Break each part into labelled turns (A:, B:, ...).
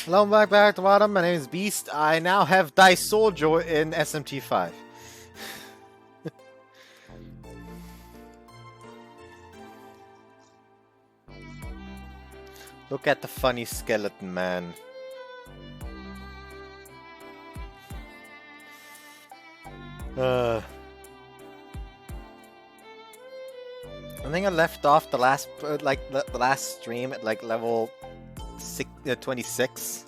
A: Hello, back to bottom. My name is Beast. I now have Dice Soldier in SMT5. Look at the funny skeleton man. I think I left off the last, the last stream at like level 26.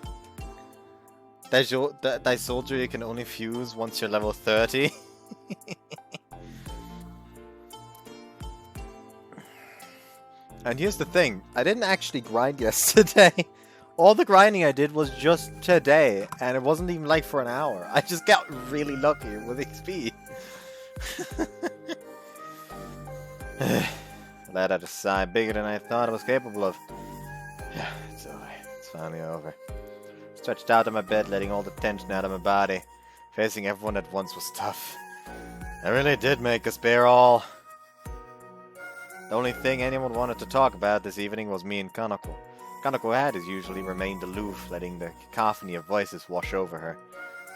A: Dice Soldier you can only fuse once you're level 30. And here's the thing, I didn't actually grind yesterday. All the grinding I did was just today, and it wasn't even like for an hour. I just got really lucky with XP. Let out a sigh bigger than I thought I was capable of. Yeah, it's over. It's finally over. Stretched out on my bed, letting all the tension out of my body. Facing everyone at once was tough. I really did make us bear all. The only thing anyone wanted to talk about this evening was me and Kanako. Kanako had, as usually, remained aloof, letting the cacophony of voices wash over her.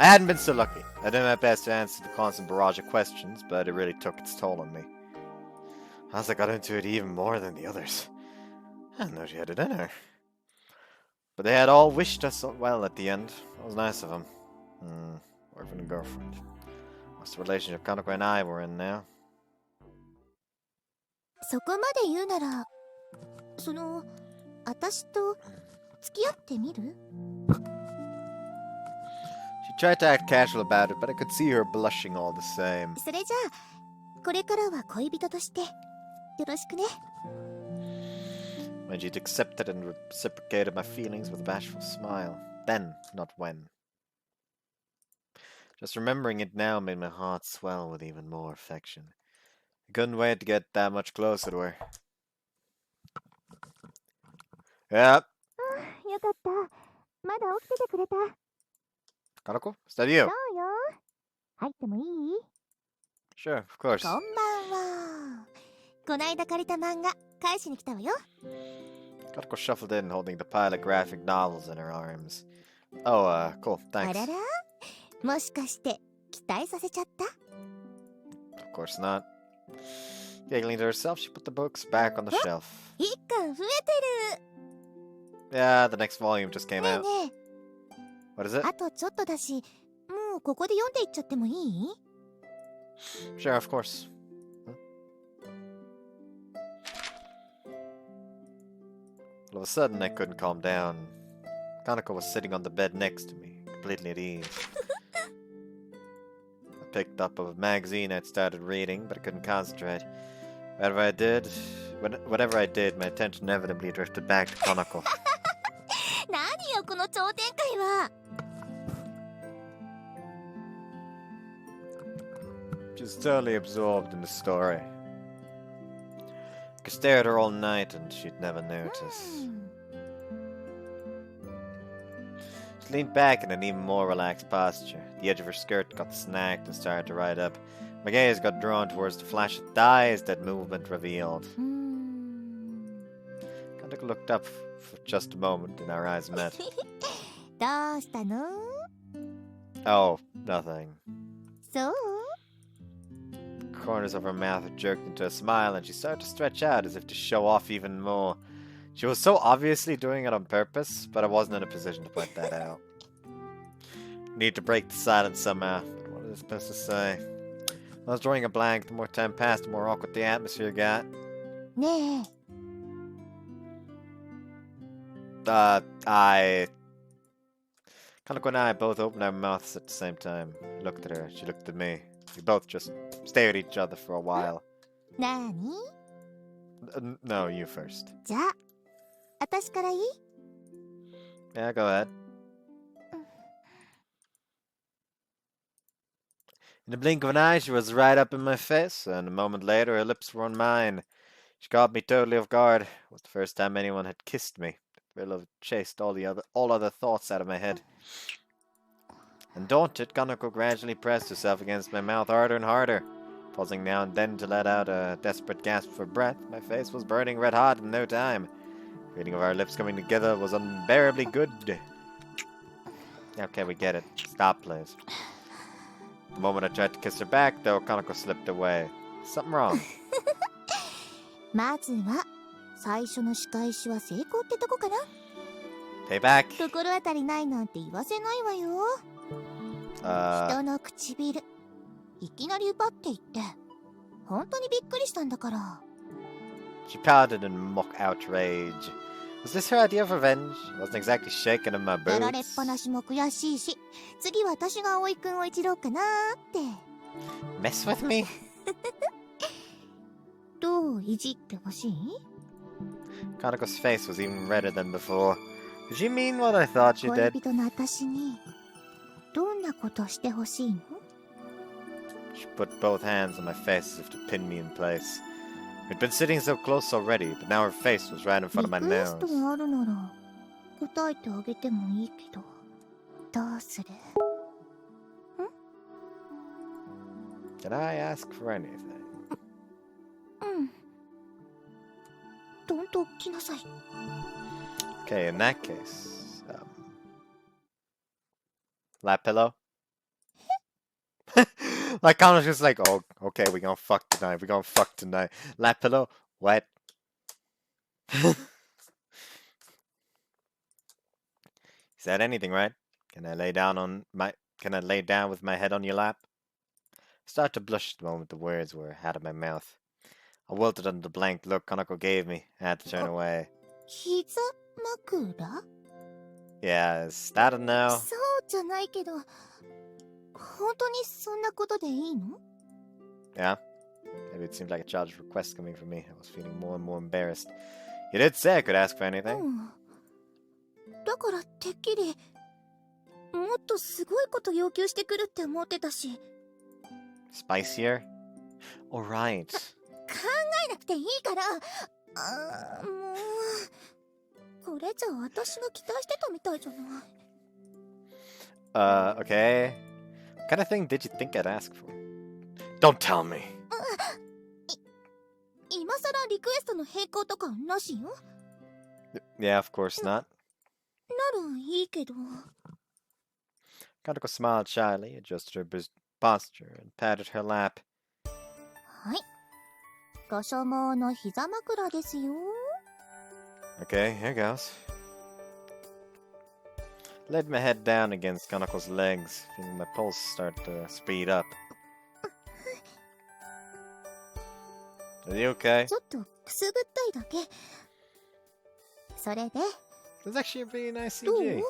A: I hadn't been so lucky. I did my best to answer the constant barrage of questions, but it really took its toll on me. As I got into it even more than the others. I didn't know she had it in her. But they had all wished us well at the end. That was nice of them. Boyfriend and girlfriend. What's the relationship Kanako and I were in now?
B: そこまで言うなら、私と付き合ってみる?
A: She tried to act casual about it, but I could see her blushing all the same.
B: それじゃあ、これからは恋人として、よろしくね。
A: Majid accepted and reciprocated my feelings with a bashful smile. Then, not when. Just remembering it now made my heart swell with even more affection. I couldn't wait to get that much closer to her. Yep.
B: よかった。まだ起きててくれた。
A: Kanako? Is that you?
B: そうよ。入ってもいい?
A: Sure, of course.
B: こんばんは。こないだ借りた漫画、返しに来たわよ。
A: Kanako shuffled in, holding the pile of graphic novels in her arms. Oh, cool, thanks.
B: あらら? もしかして、期待させちゃった?
A: Of course not. Giggling to herself, she put the books back on the shelf.
B: 一巻増えてる.
A: Yeah, the next volume just came out.
B: ねえねえ.
A: What is it?
B: あとちょっとだし、もうここで読んでいっちゃってもいい?
A: Sure, of course. All of a sudden, I couldn't calm down. Kanako was sitting on the bed next to me, completely at ease. I picked up a magazine I'd started reading, but I couldn't concentrate. Whatever I did, my attention inevitably drifted back to Kanako.
B: 何よこの超展開は.
A: She was totally absorbed in the story. I could stare at her all night and she'd never notice. She leaned back in an even more relaxed posture. The edge of her skirt got snagged and started to ride up. My gaze got drawn towards the flash of eyes that movement revealed. Kanako looked up for just a moment and our eyes met.
B: どうしたの?
A: Oh, nothing.
B: そう?
A: The corners of her mouth jerked into a smile and she started to stretch out as if to show off even more. She was so obviously doing it on purpose, but I wasn't in a position to point that out. Need to break the silence somehow. But what was I supposed to say? I was drawing a blank. The more time passed, the more awkward the atmosphere got.
B: ねえ.
A: Kanako and I both opened our mouths at the same time. I looked at her. She looked at me. We both just stared at each other for a while.
B: 何?
A: No, you first.
B: じゃあ、私からいい?
A: Yeah, go ahead. In the blink of an eye, she was right up in my face, and a moment later, her lips were on mine. She caught me totally off guard. It was the first time anyone had kissed me. The thrill of it chased all other thoughts out of my head. Undaunted, Kanako gradually pressed herself against my mouth harder and harder. Pausing now and then to let out a desperate gasp for breath, my face was burning red hot in no time. The feeling of our lips coming together was unbearably good. Okay, we get it. Stop, please. The moment I tried to kiss her back, though, Kanako slipped away. Something wrong.
B: まずは最初の仕返しは成功ってとこかな。
A: Payback.
B: 心当たりないなんて言わせないわよ。人の唇いきなり奪っていって本当にびっくりしたんだから。
A: She pouted in mock outrage. Was this her idea of revenge? Wasn't exactly shaking in my
B: やられっ
A: boots.
B: ぱなしも悔しいし、次は私が葵くんをいじろうかなーって。
A: Mess with me?
B: どういじってほしい？
A: Kanako's face was even redder than before. Did she mean what I thought she
B: 恋
A: did?
B: 人の私にどんなことしてほしいの？
A: She put both hands on my face as if to pin me in place. We'd been sitting so close already, but now her face was right in front of my
B: リクエスト
A: nose.
B: があるなら答えてあげてもいいけど、どうする？
A: Can I ask for anything?
B: うん。どんと来なさい。
A: Okay, in that case, lap pillow. Like Connor's just like, oh, okay, we gonna fuck tonight. We gonna fuck tonight. Lap pillow, what? Is that anything, right? Can I lay down with my head on your lap? I started to blush the moment the words were out of my mouth. I wilted under the blank look Kanako gave me. I had to turn away.
B: 膝枕？
A: Yeah, is that a no?
B: そうじゃないけど、本当にそんなことでいいの？
A: Yeah? Maybe it seemed like a childish request coming from me. I was feeling more and more embarrassed. You did say I could ask for anything.
B: うん。だからてっきりもっとすごいこと要求してくるって思ってたし。
A: Spicier? Alright.
B: 考えなくていいから。もうこれじゃ私が期待してたみたいじゃない。
A: Okay. What kind of thing did you think I'd ask for? Don't tell me.
B: 今さらリクエストの変更とかなしよ。
A: Yeah, of course not.
B: ならいいけど。
A: Kanako smiled shyly, adjusted her posture, and patted her lap.
B: はい。ご所望の膝枕ですよ。
A: Okay, here goes. Laid my head down against Kanako's legs, feeling my pulse start to speed up. Are you okay?
B: ちょっとくすぐったいだけ。それで
A: It's actually a pretty nice
B: どう？
A: CG.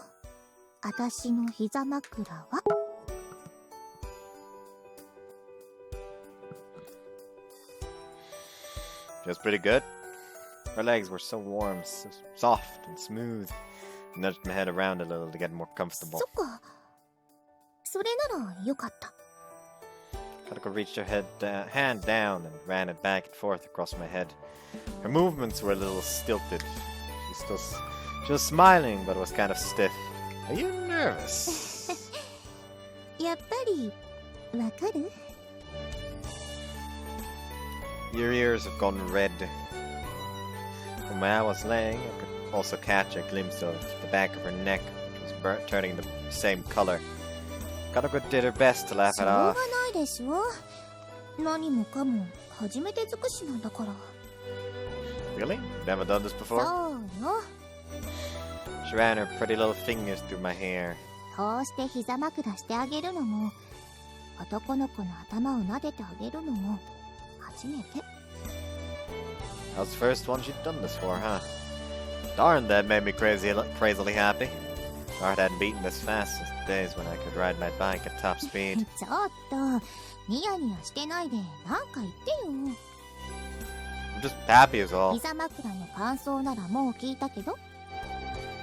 B: 私の膝枕は？
A: Feels pretty good. Her legs were so warm, so soft and smooth. I nudged my head around a little to get more comfortable.
B: そっか。それならよかった。
A: Kanako reached her hand down and ran it back and forth across my head. Her movements were a little stilted. She was smiling, but was kind of stiff. Are you nervous?
B: やっぱりわかる？
A: Your ears have gone red. From where I was laying, I could also catch a glimpse of the back of her neck, which was turning the same color. Kanako did her best to laugh it
B: しょうが
A: off.
B: ないでしょ。何もかも初めて尽くしなんだから。
A: Really? Never done this
B: そ
A: before?
B: うよ。
A: She ran her pretty little fingers through my hair.
B: こうして膝枕してあげるのも、男の子の頭を撫でてあげるのも初めて。
A: That was the first one she'd done this for, huh? Darn, that made me crazily happy. My heart hadn't beaten this fast since the days when I could ride my bike at top speed.
B: ちょっとニヤニヤしてないでなんか言ってよ。
A: I'm just happy as all.
B: 膝枕の感想ならもう聞いたけど。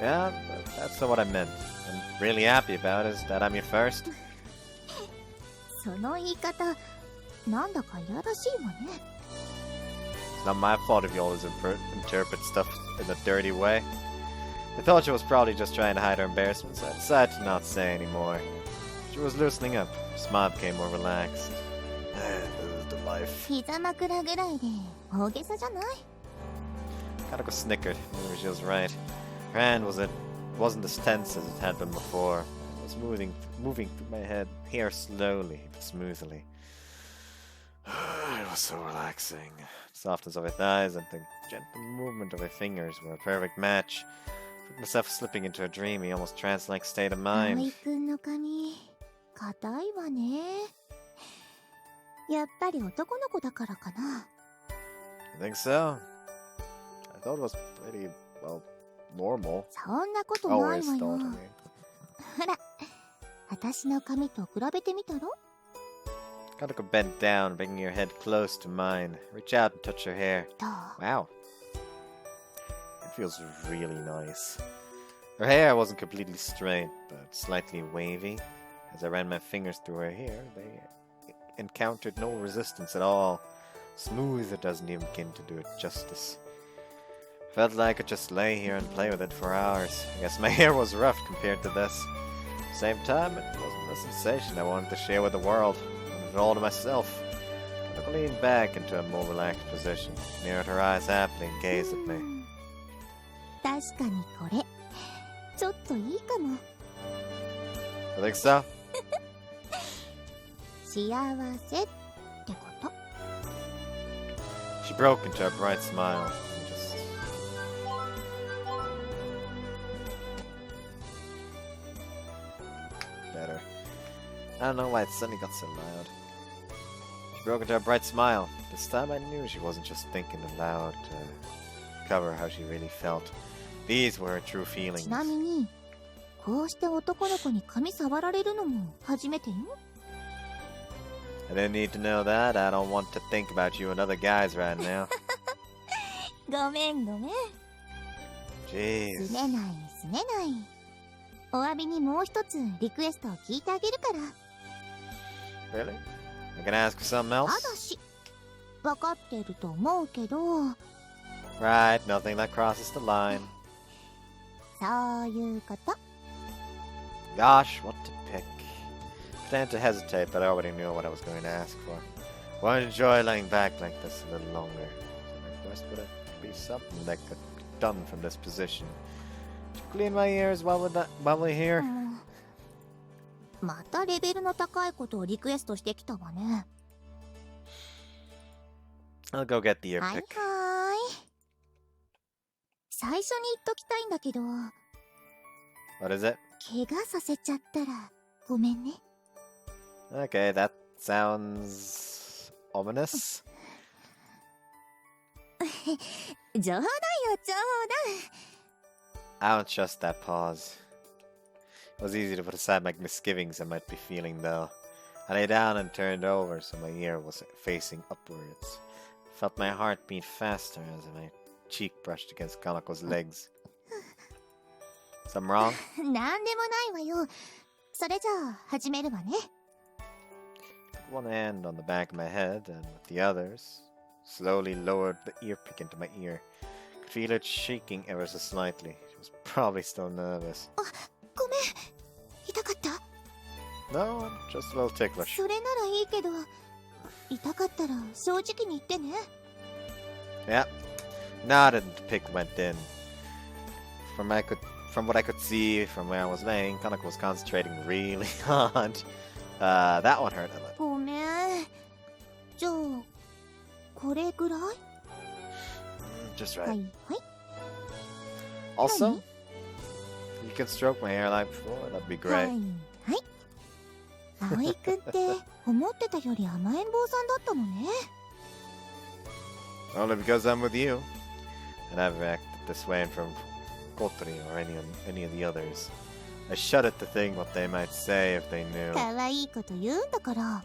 A: Yeah, but that's not what I meant. I'm really happy about is that I'm your first.
B: その言い方なんだかいやらしいわね。
A: It's not my fault if you always interpret stuff in a dirty way. I thought she was probably just trying to hide her embarrassment, so I decided to not say anymore. She was loosening up. Her smile became more relaxed. This is the life.
B: 膝枕ぐらいで大げさじゃない？
A: Kanako snickered. Maybe she was right. Her hand wasn't as tense as it had been before. It was moving through my hair slowly but smoothly. It was so relaxing. The softness of her thighs and the gentle movement of her fingers were a perfect match. I found myself slipping into a dreamy, almost trance-like state of mind.
B: 葵くんの髪、硬いわね。やっぱり男の子だからかな。
A: I think so. I thought it was pretty, well, normal.
B: そんなことないわ
A: Always
B: よ。
A: thought, I mean.
B: ほら、私の髪と比べてみたろ。
A: Kanako bent down, bringing her head close to mine. Reach out and touch her hair.
B: どう？
A: Wow. It feels really nice. Her hair wasn't completely straight, but slightly wavy. As I ran my fingers through her hair, they encountered no resistance at all. Smooth, it doesn't even begin to do it justice. Felt like I could just lay here and play with it for hours. I guess my hair was rough compared to this. At the same time, it wasn't a sensation I wanted to share with the world. I wanted it all to myself. I leaned back into a more relaxed position, narrowed her eyes happily and gazed at me.
B: 確かにこれ、ちょっといいかも。
A: I think so?
B: 幸せってこと。
A: She broke into a bright smile and just... Better. I don't know why it suddenly got so loud. She broke into a bright smile. This time I knew she wasn't just thinking aloud to cover how she really felt. These were her true
B: ち
A: feelings.
B: なみに、こうして男の子に髪触られるのも初めてよ。
A: I didn't need to know that. I don't want to think about you and other guys right now.
B: ごめんごめん。
A: Jeez.
B: すねないすねない。お詫びにもう一つリクエストを聞いてあげるから。
A: Really? I can ask for something
B: た
A: else?
B: だし、わかってると思うけど、
A: Right, nothing that crosses the line.
B: そういうこと。
A: Gosh, what to pick? Began to hesitate, but I already knew what I was going to ask for. Well, I enjoy lying back like this a little longer. So my request would be something that could be done from this position. To clean my ears while we're here.
B: またレベルの高いことをリクエストしてきたわね。
A: I'll go get the ear
B: はいは
A: pick.
B: ーい。最初に言っときたいんだけど、
A: What is it?
B: 怪我させちゃったらごめんね。
A: Okay, that sounds ominous.
B: 冗談よ冗
A: I don't trust that pause. It was easy to put aside my misgivings I might be feeling, though. I lay down and turned over so my ear was facing upwards. I felt my heart beat faster as my cheek brushed against Kanako's legs. Something wrong?
B: 談。なんでもないわよ。それじゃあ始めるわね。
A: Put one hand on the back of my head and with the others, slowly lowered the ear pick into my ear. I could feel it shaking ever so slightly. She was probably still nervous.
B: ごめん。痛かった？
A: No, just a little ticklish.
B: それならいいけど、痛かったら正直に言ってね。
A: Yeah, nodded and the pick went in. From what I could see from where I was laying, Kanako was concentrating really hard. That one hurt a little.
B: ごめん。じゃあ、これぐらい？
A: Just
B: は
A: right.
B: いはい。
A: Also, you can stroke my hair like before. That'd be
B: はい
A: great.
B: はい。葵くんって思ってたより甘えん坊さんだったのね。
A: Only because I'm with you. I never acted this way in front of Kotori or any of the others. I shuddered to think what they might say if they knew.
B: 可愛いこと言うんだから。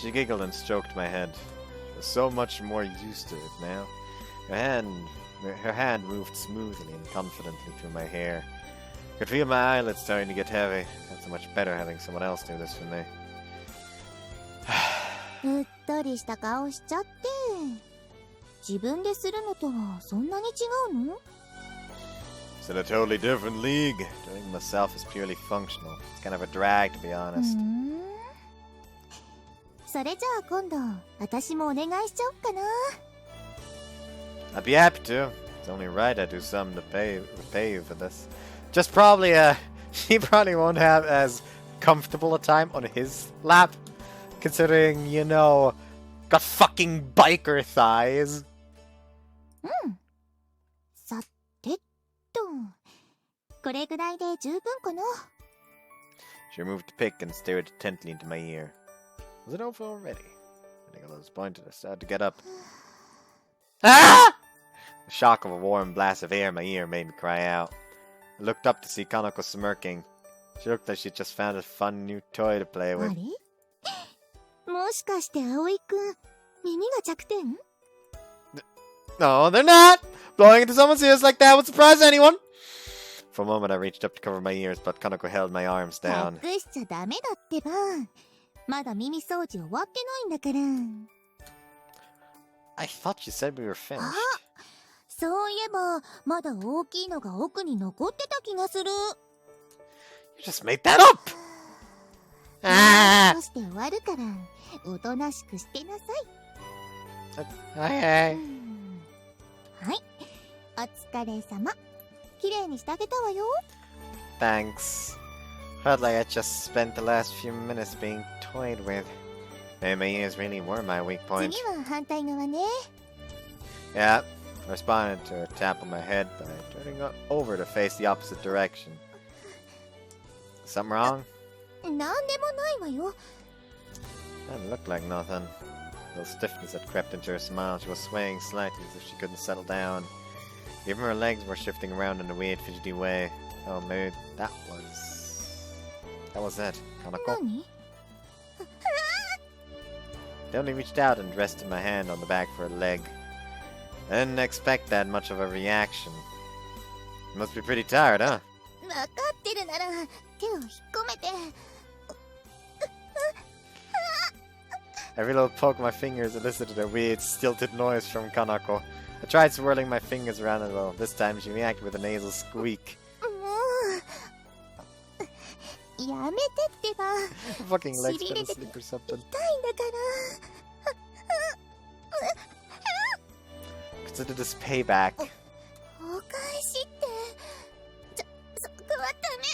A: She giggled and stroked my head. She was so much more used to it now. Her hand moved smoothly and confidently through my hair. I could feel my eyelids starting to get heavy. Not so much better having someone else do this for me.
B: うっとりした顔しちゃって。自分でするのとはそんなに違うの？
A: It's in a totally different league. Doing it myself is purely functional. It's kind of a drag, to be honest.
B: それじゃあ今度私もお願いしちゃおっかな。
A: I'd be happy to. It's only right I do something to repay you for this. Just probably She probably won't have as comfortable a time on his lap, considering, you know, got fucking biker thighs.
B: さてと、これぐらいで十分かな。
A: She removed the pick and stared intently into my ear. Was it over already? I think I was disappointed. I started to get up. Ah! The shock of a warm blast of air in my ear made me cry out. I looked up to see Kanako smirking. She looked like she just found a fun new toy to play
B: あ
A: with.
B: れ？もしかして葵くん、耳が弱点？
A: No, they're not! Blowing into someone's ears like that would surprise anyone! For a moment, I reached up to cover my ears, but Kanako held my arms down.
B: 隠しちゃダメだってば。まだ耳掃除終わってないんだから。
A: I thought you said we were finished.
B: あ、そういえば、まだ大きいのが奥に残ってた気がする。
A: You just made that up!
B: ああ。して終わるから、おとなしくしてなさい。
A: はい。
B: はい、お疲れ様。綺麗にしてあげたわよ。
A: Thanks. Felt like I just spent the last few minutes being toyed with. Maybe my ears really were my weak point.
B: 次は反対側ね。
A: Yeah, I responded to a tap on my head by turning over to face the opposite direction. Something wrong?
B: なんでもないわよ。
A: That looked like nothing. The stiffness had crept into her smile. She was swaying slightly as if she couldn't settle down. Even her legs were shifting around in a weird, fidgety way. Oh, maybe that was it. Kanako.
B: 何？
A: They only reached out and rested my hand on the back for a leg. I didn't expect that much of a reaction. You must be pretty tired, huh?
B: わかってるなら手を引っ込めて。
A: Every little poke of my fingers elicited a weird, stilted noise from Kanako. I tried swirling my fingers around a little. This time she reacted with a nasal squeak.
B: もうやめてってば。
A: Fucking legs fell asleep or something.
B: 痛いんだから。
A: Consider this payback.
B: お返しって。そこはダメ。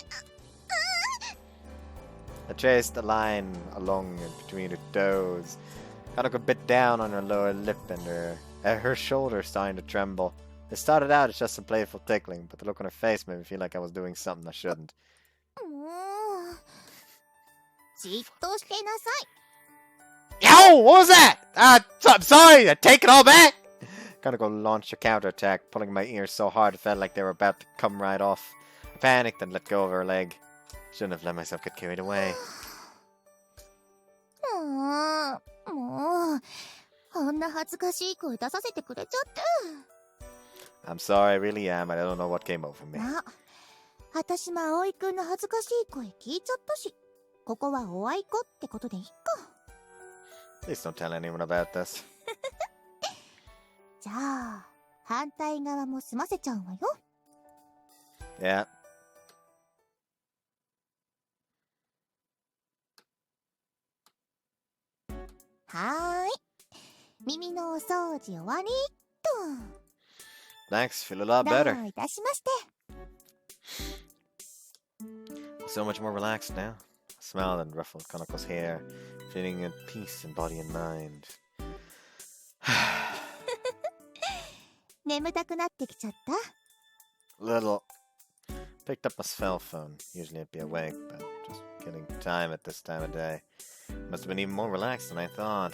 A: I traced a line along and between her toes. Kanako bit down on her lower lip and her shoulder starting to tremble. It started out as just a playful tickling, but the look on her face made me feel like I was doing something I shouldn't.
B: もうじっとしてなさい。
A: Yo! What was that? I'm sorry! I take it all back! Kanako launched a counterattack, pulling my ears so hard it felt like they were about to come right off. I panicked and let go of her leg. Shouldn't have let myself get carried away.
B: もうあんな恥ずかしい声出させてくれちゃって。
A: I'm sorry, I really am. I don't know what came over me.
B: まあ、私も葵くんの恥ずかしい声聞いちゃったし、ここはおあいこってことでいいか。
A: Please don't tell anyone about this.
B: じゃあ、反対側も済ませちゃうわよ。
A: Yeah.
B: はーい。耳のお掃除終わりっと。
A: Thanks, feel a lot
B: ど
A: better.
B: ういたしまして。
A: So much more relaxed now. I smiled and ruffled Kanako's hair, feeling at peace in body and mind.
B: 眠たくなってきちゃった？
A: Little. Picked up my cell phone. Usually I'd be awake, but just killing time at this time of day. Must have been even more relaxed than I thought.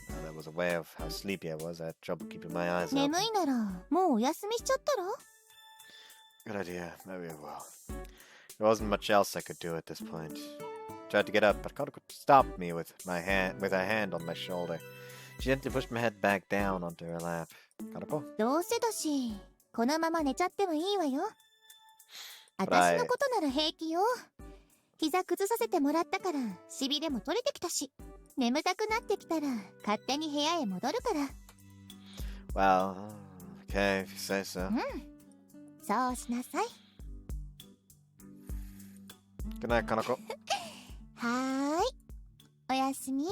A: Now that was a way of how sleepy I was. I had trouble keeping my eyes open.
B: 眠いならもうお休みしちゃったら？
A: Good idea. Maybe I will. There wasn't much else I could do at this point. Tried to get up, but Kanako stopped me with a hand on my shoulder. She gently pushed my head back down onto her lap. Kanako?
B: どうせだし、このまま寝ちゃってもいいわよ。私のことなら平気よ。膝崩させてもらったから、しびれも取れてきたし、眠たくなってきたら勝手に部屋へ戻るから。
A: Well, okay, if you say so.
B: そうしなさい。
A: Good night, Kanako.
B: はーい。おやすみ。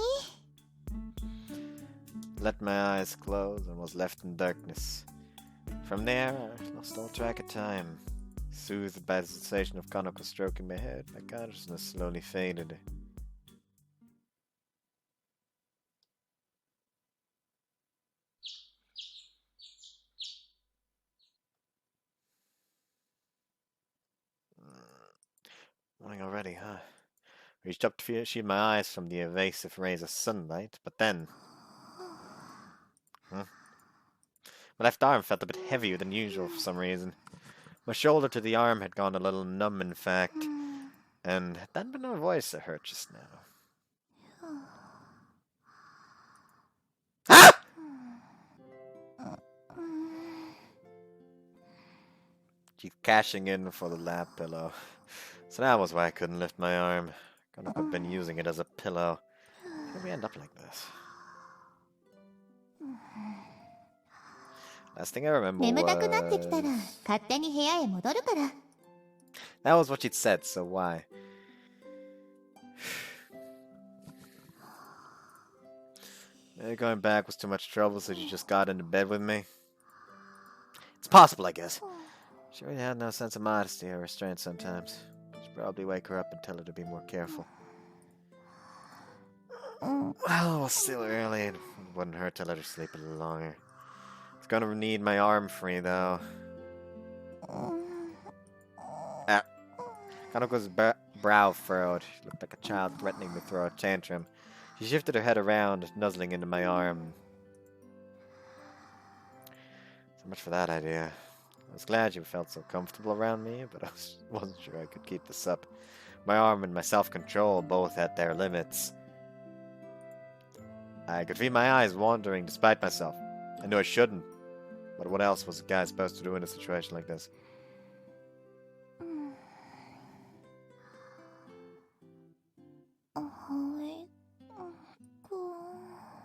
A: Let my eyes close and was left in darkness. From there, I lost all track of time. Soothed by the sensation of Kanako stroking my head, my consciousness slowly faded. Morning already, huh? Reached up to shield my eyes from the evasive rays of sunlight, but then... My left arm felt a bit heavier than usual for some reason. My shoulder to the arm had gone a little numb, in fact, and that been my voice that hurt just now. Ah! She's cashing in for the lap pillow. So that was why I couldn't lift my arm. Couldn't have been using it as a pillow. How did we end up like this? Last thing I remember was... That was what she'd said, so why? Going back was too much trouble, so she just got into bed with me. It's possible, I guess. She really had no sense of modesty or restraint sometimes. Should probably wake her up and tell her to be more careful. Well, it was still early, and it wouldn't hurt to let her sleep a little longer. It's gonna need my arm free, though. Kanako's brow furrowed. She looked like a child threatening to throw a tantrum. She shifted her head around, nuzzling into my arm. So much for that idea. I was glad you felt so comfortable around me, but I wasn't sure I could keep this up. My arm and my self-control both had their limits. I could feel my eyes wandering despite myself. I knew I shouldn't, but what else was a guy supposed to do in a situation like this?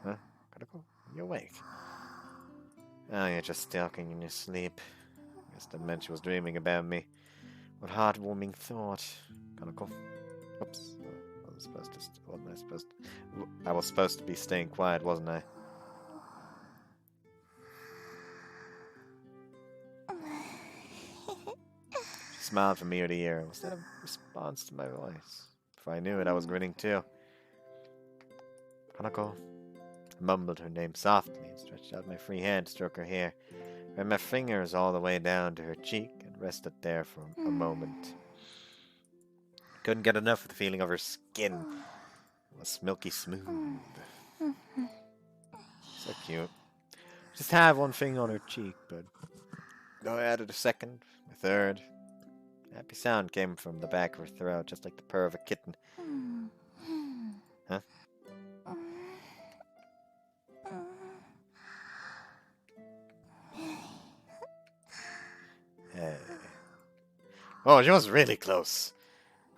A: Huh? Kanako? You awake? Oh, you're just stalking in your sleep. Guess that meant she was dreaming about me. What heartwarming thought. Kanako. Oops. I was supposed to be staying quiet, wasn't I? She smiled from ear to ear. Was that a response to my voice? Before I knew it, I was grinning too. Kanako. I mumbled her name softly and stretched out my free hand to stroke her hair. Ran my fingers all the way down to her cheek and rested there for a moment. Couldn't get enough of the feeling of her skin. It was milky smooth. So cute. Just have one finger on her cheek, but I added a second, a third. A happy sound came from the back of her throat, just like the purr of a kitten. Huh? Hey. Oh, she was really close.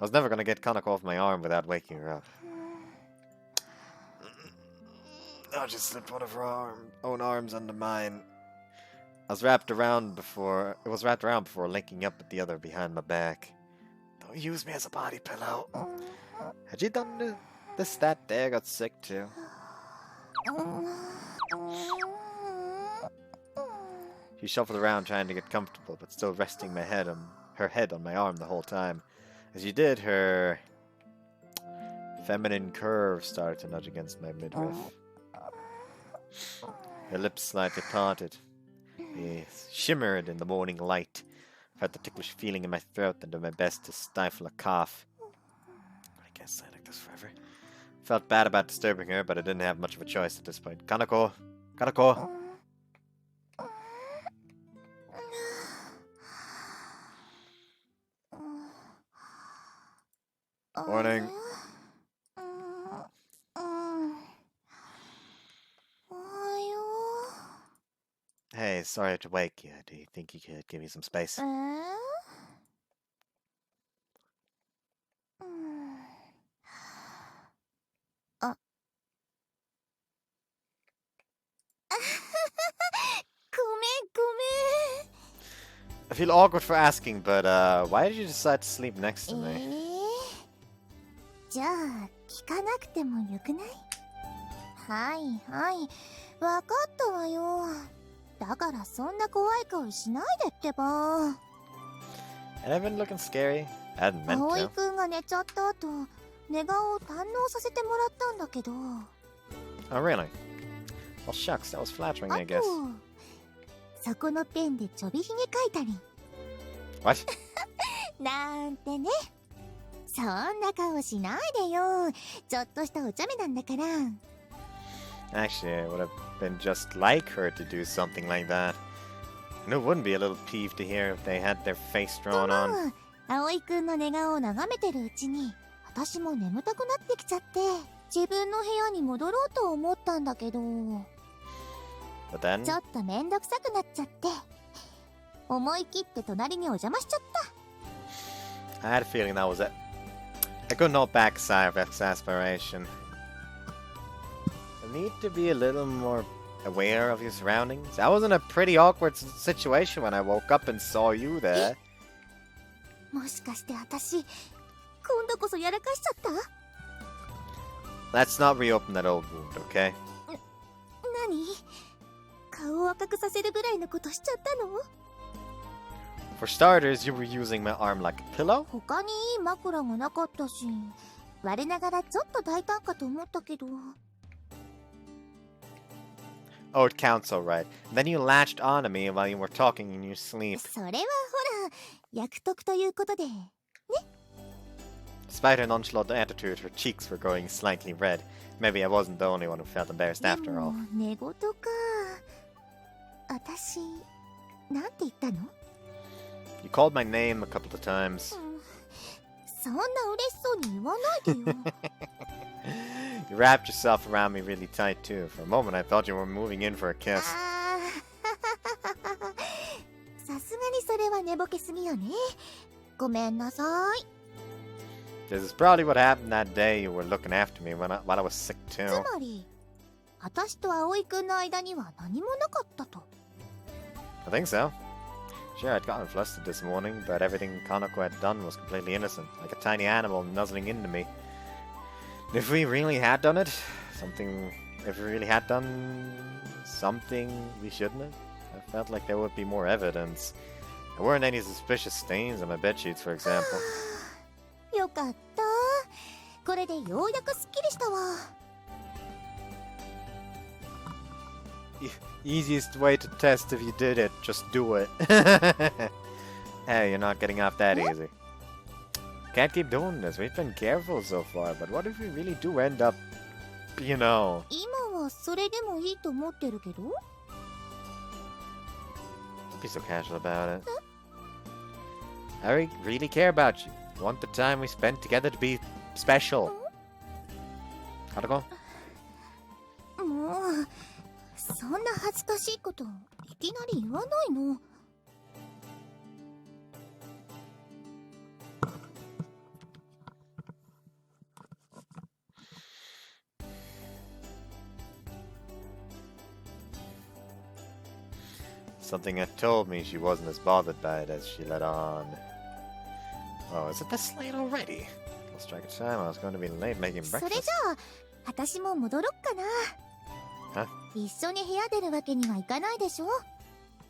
A: I was never going to get Kanako off my arm without waking her up. I just slipped one of her own arms under mine. It was wrapped around before linking up with the other behind my back. Don't use me as a body pillow. Had you done this that day I got sick too? She shuffled around trying to get comfortable, but still resting her head on my arm the whole time. As she did, her feminine curve started to nudge against my midriff. Her lips slightly parted. They shimmered in the morning light. I felt the ticklish feeling in my throat and did my best to stifle a cough. I can't stay like this forever. Felt bad about disturbing her, but I didn't have much of a choice at this point. Kanako! Kanako! Morning. Hey, sorry to wake you. Do you think you could give me some space? I feel awkward for asking, but why did you decide to sleep next to me?
B: じゃあ聞かなくてもよくない？はいはい、わかったわよ。だからそんな怖い顔しないでってば。
A: Had I been looking scary? I hadn't meant
B: 葵
A: to.
B: くんが寝ちゃった後、寝顔を堪能させてもらったんだけど。
A: Oh, really? Well, shucks, that was flattering,
B: あ
A: I
B: と
A: guess.、
B: そこのペンでちょびひげ描いたり。
A: What?
B: なんてね。そんな顔しないでよ。ちょっとしたお茶目なんだから。
A: Actually, it would have been just like her to do something like that. And it wouldn't be a little peeved to hear if they had their face drawn on.
B: 葵くんの寝顔を眺めてるうちに、私も眠たくなってきちゃって、自分の部屋に戻ろうと思ったんだけど、
A: But then,
B: ちょっとめんどくさくなっちゃって、思い切って隣にお邪魔しちゃった。
A: I had a feeling that was it. I couldn't hold back a sigh of exasperation. You need to be a little more aware of your surroundings. I was in a pretty awkward situation when I woke up and saw you there.
B: もしかして私、今度こそやらかしちゃった？
A: Let's not reopen that old wound, okay?
B: 何？顔を赤くさせるぐらいのことしちゃったの？
A: For starters, you were using my arm like a pillow?
B: 他にいい枕がなかったし、我ながらちょっと大胆かと思ったけど。
A: Oh, it counts alright. Then you latched onto me while you were talking in your sleep.
B: それはほら、約束ということで。
A: Despite her nonchalant attitude, her cheeks were going slightly red. Maybe I wasn't the only one who felt embarrassed
B: で
A: after
B: も
A: all.
B: 寝言か。私、なんて言ったの？
A: You called my name a couple of times.
B: そんな嬉しそうに言わないでよ。
A: You wrapped yourself around me really tight too. For a moment I thought you were moving in for a kiss.
B: あーさすがにそれは寝ぼけすぎよね。ごめんなさい。
A: This is probably what happened that day you were looking after me while I was sick
B: つ
A: too.
B: まり、私と葵くんの間には何もなかったと。
A: I think so. Sure, I'd gotten flustered this morning, but everything Kanako had done was completely innocent, like a tiny animal nuzzling into me. If we really had done it, if we really had done something we shouldn't have, I felt like there would be more evidence. There weren't any suspicious stains on my bedsheets, for example.
B: よかった。これでようやくすっきりしたわ。
A: Easiest way to test if you did it, just do it. Hey, you're not getting off that easy. Can't keep doing this. We've been careful so far, but what if we really do end up, you know?
B: 今はそれでもいいと思ってるけど。
A: Don't be so casual about it. I really care about you. I want the time we spent together to be special. Kanako?
B: もう、そんな恥ずかしいこといきなり言わないの。
A: Something had told me she wasn't as bothered by it as she let on. Oh, is it this late already? Lost track of time. I was going to be late making
B: それじ
A: breakfast.
B: ゃあ、私も戻ろっかな。一緒に部屋出るわけにはいかないでしょ。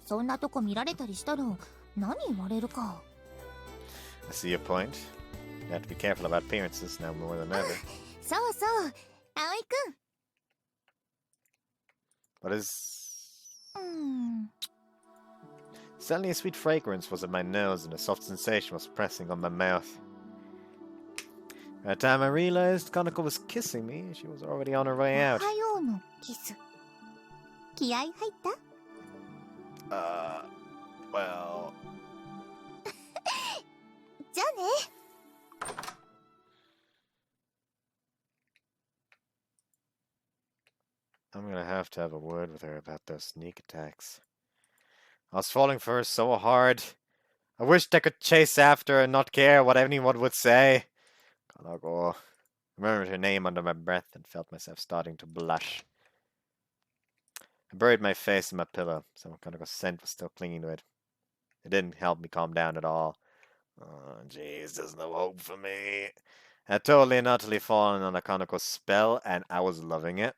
B: そんなとこ見られたりしたら何言われるか。
A: I see your point. You have to be careful about appearances now more than ever.
B: そうそう、葵くん。
A: What is... Suddenly a sweet fragrance was at my nose and a soft sensation was pressing on my mouth. By the time I realized Kanako was kissing me, she was already on her way
B: お
A: out.
B: はようのキス。気合入った？
A: Well...
B: じゃあね。
A: I'm gonna have to have a word with her about those sneak attacks. I was falling for her so hard. I wished I could chase after her and not care what anyone would say. Kanako. I remembered her name under my breath and felt myself starting to blush. I buried my face in my pillow. Some Kanako's scent was still clinging to it. It didn't help me calm down at all. Oh, jeez, there's no hope for me. I had totally and utterly fallen under Kanako's spell, and I was loving it.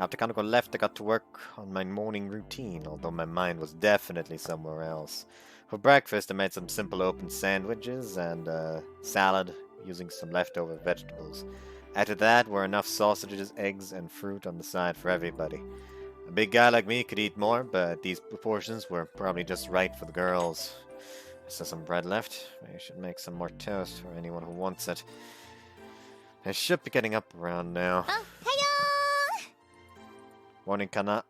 A: After Kanako left, I got to work on my morning routine, although my mind was definitely somewhere else. For breakfast, I made some simple open sandwiches and salad using some leftover vegetables. After that were enough sausages, eggs, and fruit on the side for everybody. A big guy like me could eat more, but these proportions were probably just right for the girls. There's still some bread left. I should make some more toast for anyone who wants it. I should be getting up around now.
B: Oh,
A: Morning, Kana.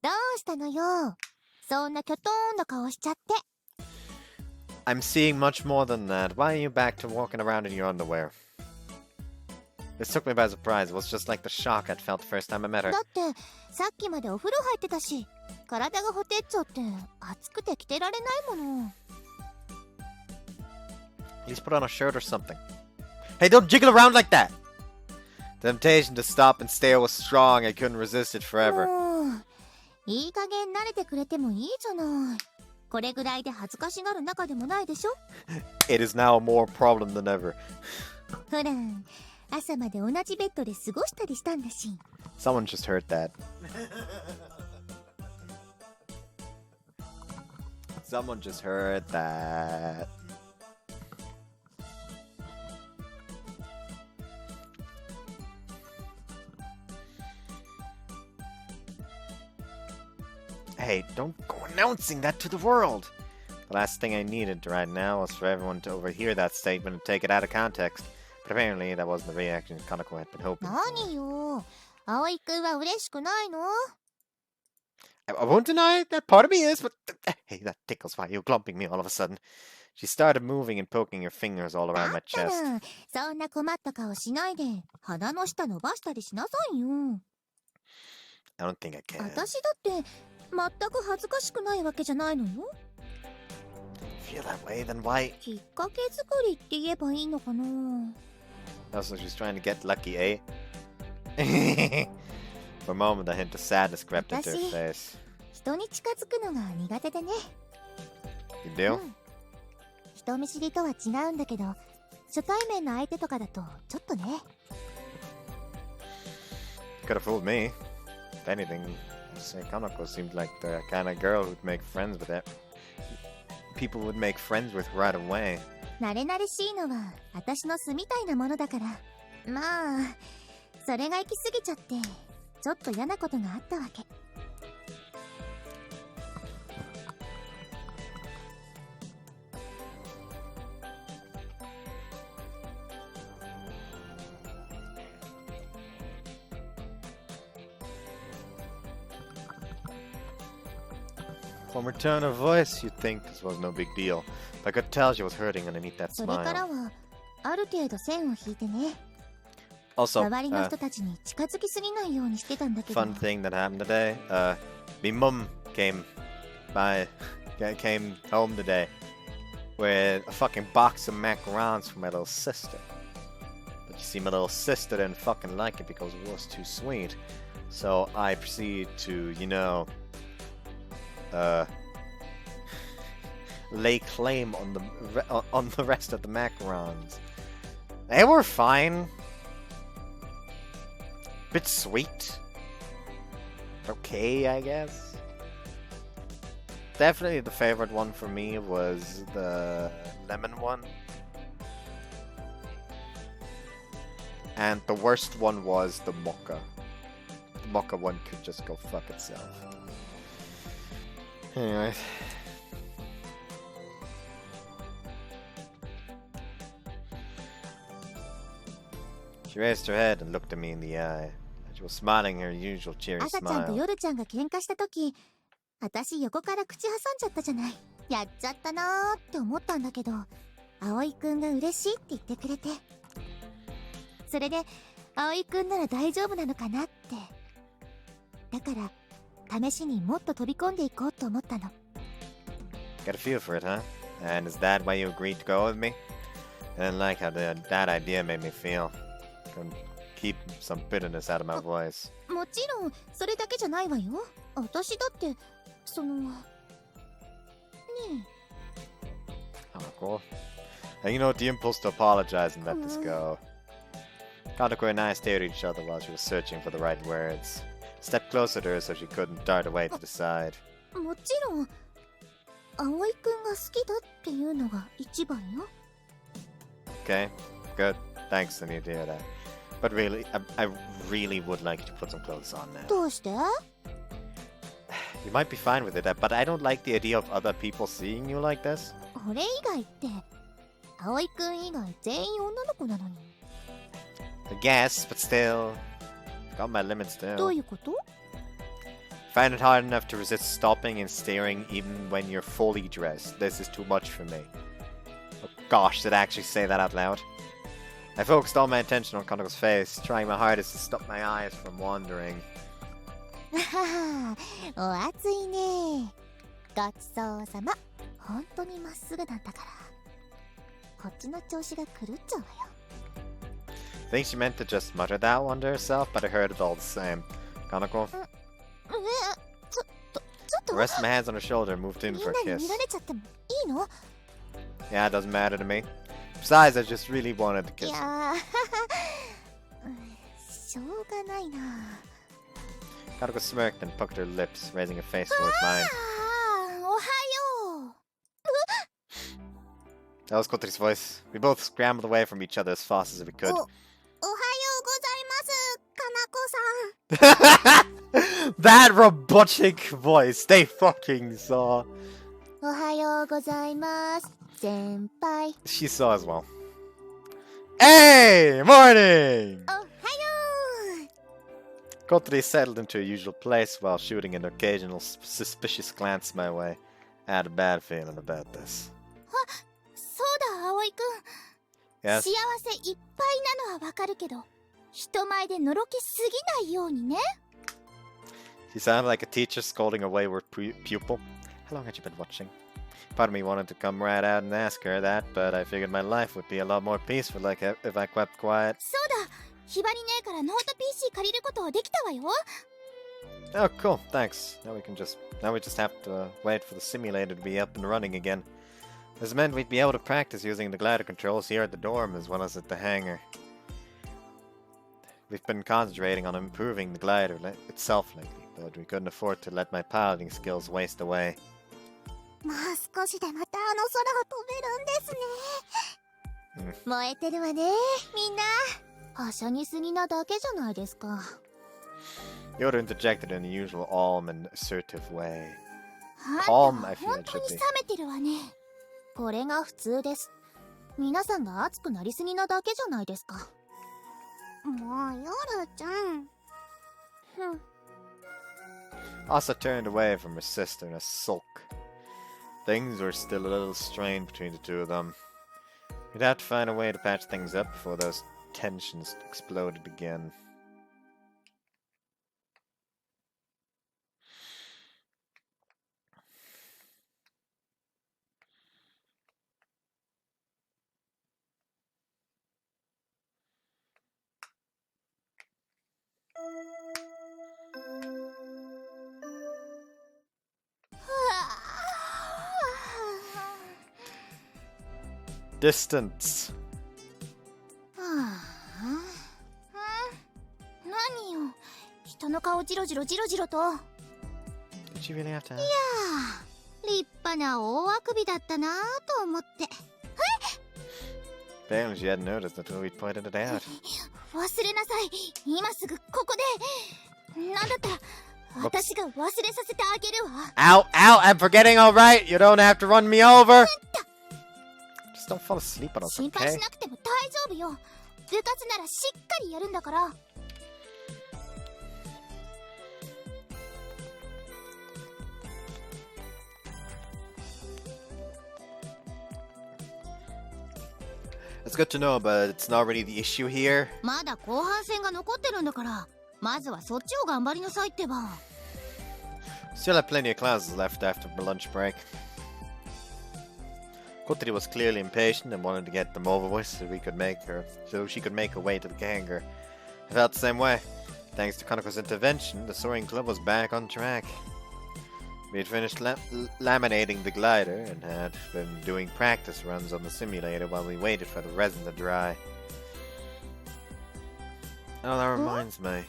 B: どうしたのよ。そんなきょとんな顔しちゃって。
A: I'm seeing much more than that. Why are you back to walking around in your underwear? This took me by surprise. It was just like the shock I'd felt the first time I met her.
B: だってさっきまでお風呂入ってたし、体がほてっちゃって暑くて着てられないもの。
A: Please put on a shirt or something. Hey, don't jiggle around like that! The temptation to stop and stare was strong. I couldn't resist it forever.
B: いい加減慣れてくれてもいいじゃない。これぐらいで恥ずかしがる中でもないでしょ。
A: It is now more problem than ever.
B: ほら、朝まで同じベッドで過ごしたりしたんだし。
A: Someone just heard that. Someone just heard that. Hey, don't go announcing that to the world! The last thing I needed right now was for everyone to overhear that statement and take it out of context. But apparently that wasn't the reaction Kanako had been hoping.
B: 何よ。葵くんは嬉しくないの？
A: I won't deny that part of me is, but hey, that tickles. Why are you clumping me all of a sudden? She started moving and poking her fingers all around my
B: だった
A: chest.
B: ら、そんな困った顔しないで、鼻の下伸ばしたりしなさいよ。
A: I don't think I can.
B: 私だって全く恥ずかしくないわけじゃないのよ。
A: Feel that way, then why?
B: きっかけ作りって言えばいいのかな。
A: Also, she's trying to get lucky, eh? For a moment, a hint of sadness crept into her face.
B: 人に近づくのが苦手でね。
A: You do?
B: 人見知りとは違うんだけど、初対面の相手とかだとちょっとね。
A: Could have fooled me. If anything, I'd say Kanako seemed like the kind of girl who'd make friends with it. People would make friends with right away.
B: 慣れ慣れしいのは私の素みたいなものだから。まあ、それが行き過ぎちゃって、ちょっと嫌なことがあったわけ。
A: From her tone of voice, you'd think this was no big deal. But I could tell she was hurting underneath that
B: それから
A: smile.
B: はある程度線を引いてね。
A: Also,
B: 周りの人たちに近づきすぎないようにしてたんだけど。
A: fun thing that happened today. My mum came home today with a fucking box of macarons for my little sister. But you see, my little sister didn't fucking like it because it was too sweet. So I proceeded to, lay claim on the rest of the macarons. They were fine. Bit sweet. Okay, I guess. Definitely the favorite one for me was the lemon one. And the worst one was the mocha. The mocha one could just go fuck itself. Anyway. She raised her head and looked at me in the eye. She was smiling her usual cheery
B: 朝ちゃんと
A: smile.
B: 夜ちゃんが喧嘩した時、私横から口挟んじゃったじゃない。やっちゃったなーって思ったんだけど、葵くんが嬉しいって言ってくれて。それで、葵くんなら大丈夫なのかなって。だから、試しにもっと飛び込んでいこうと思ったの。
A: Got a feel for it, huh? And is that why you agreed to go with me? I didn't like how that idea made me feel. Couldn't keep some bitterness out of my voice.
B: もちろん、それだけじゃないわよ。私だって、その…ね
A: Oh, cool. And you know what? The impulse to apologize and let this go. Kanako and I stared at each other while she was searching for the right words. Stepped closer to her so she couldn't dart away to the side.
B: もちろん葵くんが好きだっていうのが一番よ。
A: Okay, good. Thanks, I need to hear that. But really, I really would like you to put some clothes on now.
B: どうして？
A: You might be fine with it, but I don't like the idea of other people seeing you like this.
B: 俺以外って葵くん以外全員女の子なのに。
A: I guess, but still, got my limits too.
B: どういうこと？
A: Find it hard enough to resist stopping and staring even when you're fully dressed. This is too much for me. Oh gosh, did I actually say that out loud? I focused all my attention on Kanako's face, trying my hardest to stop my eyes from wandering.
B: お暑いね。ごちそうさま。本当にまっすぐなんだから。こっちの調子が狂っちゃうわよ。
A: I think she meant to just mutter that one to herself, but I heard it all the same. Kanako?
B: ちょっと。
A: I rested my hands on her shoulder and moved in
B: みん
A: for
B: な
A: a
B: に
A: kiss.
B: 見られちゃってもいいの？
A: Yeah, it doesn't matter to me. Besides, I just really wanted to
B: い
A: kiss her.
B: やしょうがないな。
A: Kanako smirked and puckered her lips, raising her face towards mine.
B: おはよう。
A: That was Kotori's voice. We both scrambled away from each other as fast as we could.
B: おはようございます、かなこさん。
A: That robotic voice, they fucking saw.
B: おはようございます、先輩。
A: She saw as well. Hey, morning!
B: おはよう。
A: Kotori settled into her usual place while shooting an occasional suspicious glance my way. I had a bad feeling about this.
B: そうだ、葵くん。
A: Yes?
B: 幸せいっぱいなのはわかるけど、人前でのろけすぎないようにね。
A: She sounded like a teacher scolding a wayward pupil. How long had you been watching? Part of me wanted to come right out and ask her that, but I figured my life would be a lot more peaceful like if I kept quiet.
B: そうだ、ひばりねえからノート PC 借りることできたわよ。
A: Oh, cool, thanks. Now we just have to wait for the simulator to be up and running again. This meant we'd be able to practice using the glider controls here at the dorm as well as at the hangar. We've been concentrating on improving the glider itself lately, but we couldn't afford to let my piloting skills waste away.
B: もう少しでまたあの空を飛べるんですね。燃えてるわね、みんな。はしゃぎすぎなだけじゃないですか。
A: Yoda interjected in the usual calm and assertive way.
B: あんた
A: Calm, I feel
B: 本
A: it
B: 当
A: should
B: に
A: be.
B: 冷めてるわね。これが普通です。皆さんが熱くなりすぎなだけじゃないですか。もう、ヨルちゃん。
A: Asa turned away from her sister in a sulk. Things were still a little strained between the two of them. We'd have to find a way to patch things up before those tensions exploded again. Distance.
B: 何よ、人の顔ジロジロジロジロと。
A: Did you really have to?
B: 立派な大あくびだったなぁと思って。
A: Apparently she hadn't noticed until we'd pointed it out.
B: 忘れなさい、今すぐここで。なんだったら私が忘れさせてあげるわ。
A: Ow, ow, I'm forgetting, alright? You don't have to run me over! Just don't fall asleep on us,
B: 心配
A: okay?
B: しなくても大丈夫よ。部活ならしっかりやるんだから。
A: It's good to know, but it's not really the issue here.
B: まだ後半戦が残ってるんだから、まずはそっちを頑張りなさいってば。
A: Still have plenty of classes left after the lunch break. Kotori was clearly impatient and wanted to get them over with so she could make her way to the hangar. I felt the same way. Thanks to Kanako's intervention, the soaring club was back on track. We had finished laminating the glider and had been doing practice runs on the simulator while we waited for the resin to dry. Oh, that reminds me.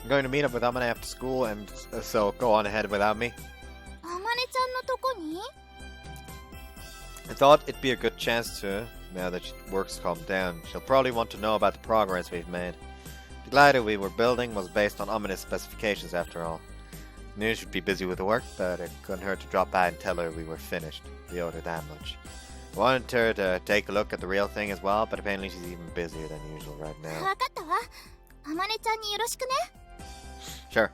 A: I'm going to meet up with Amane after school, and so go on ahead without me.
B: あまねちゃんのとこに
A: I thought it'd be a good chance to, now that work's calmed down. She'll probably want to know about the progress we've made. The glider we were building was based on Amane's specifications after all. Knew she'd be busy with the work, but it couldn't hurt to drop by and tell her we were finished. We owed her that much. I wanted her to take a look at the real thing as well, but apparently she's even busier than usual right
B: わ
A: now.
B: かったわ。あまねちゃんによろしくね。
A: Sure.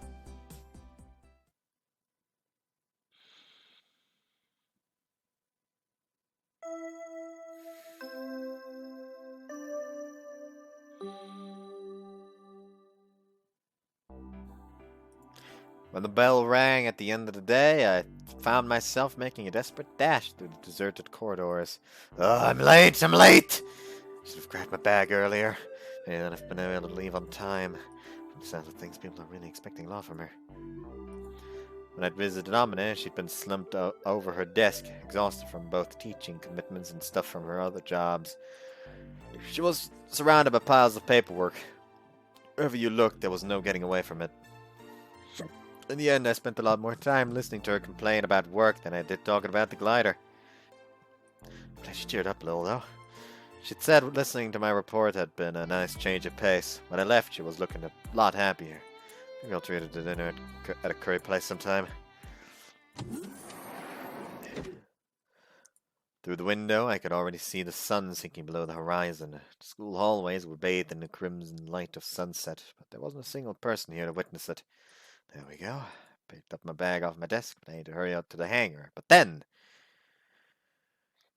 A: When the bell rang at the end of the day, I found myself making a desperate dash through the deserted corridors. Oh, I'm late! I'm late! Should have grabbed my bag earlier. Maybe then I've been able to leave on time. From the sounds of things, people are really expecting a lot from her. When I'd visited Amine, she'd been slumped over her desk, exhausted from both teaching commitments and stuff from her other jobs. She was surrounded by piles of paperwork. Wherever you looked, there was no getting away from it. In the end, I spent a lot more time listening to her complain about work than I did talking about the glider. But she cheered up a little, though. She'd said listening to my report had been a nice change of pace. When I left, she was looking a lot happier. Maybe I'll treat her to dinner at a curry place sometime. Through the window, I could already see the sun sinking below the horizon. The school hallways were bathed in the crimson light of sunset, but there wasn't a single person here to witness it. There we go. Picked up my bag off my desk, planning to hurry out to the hangar. But then...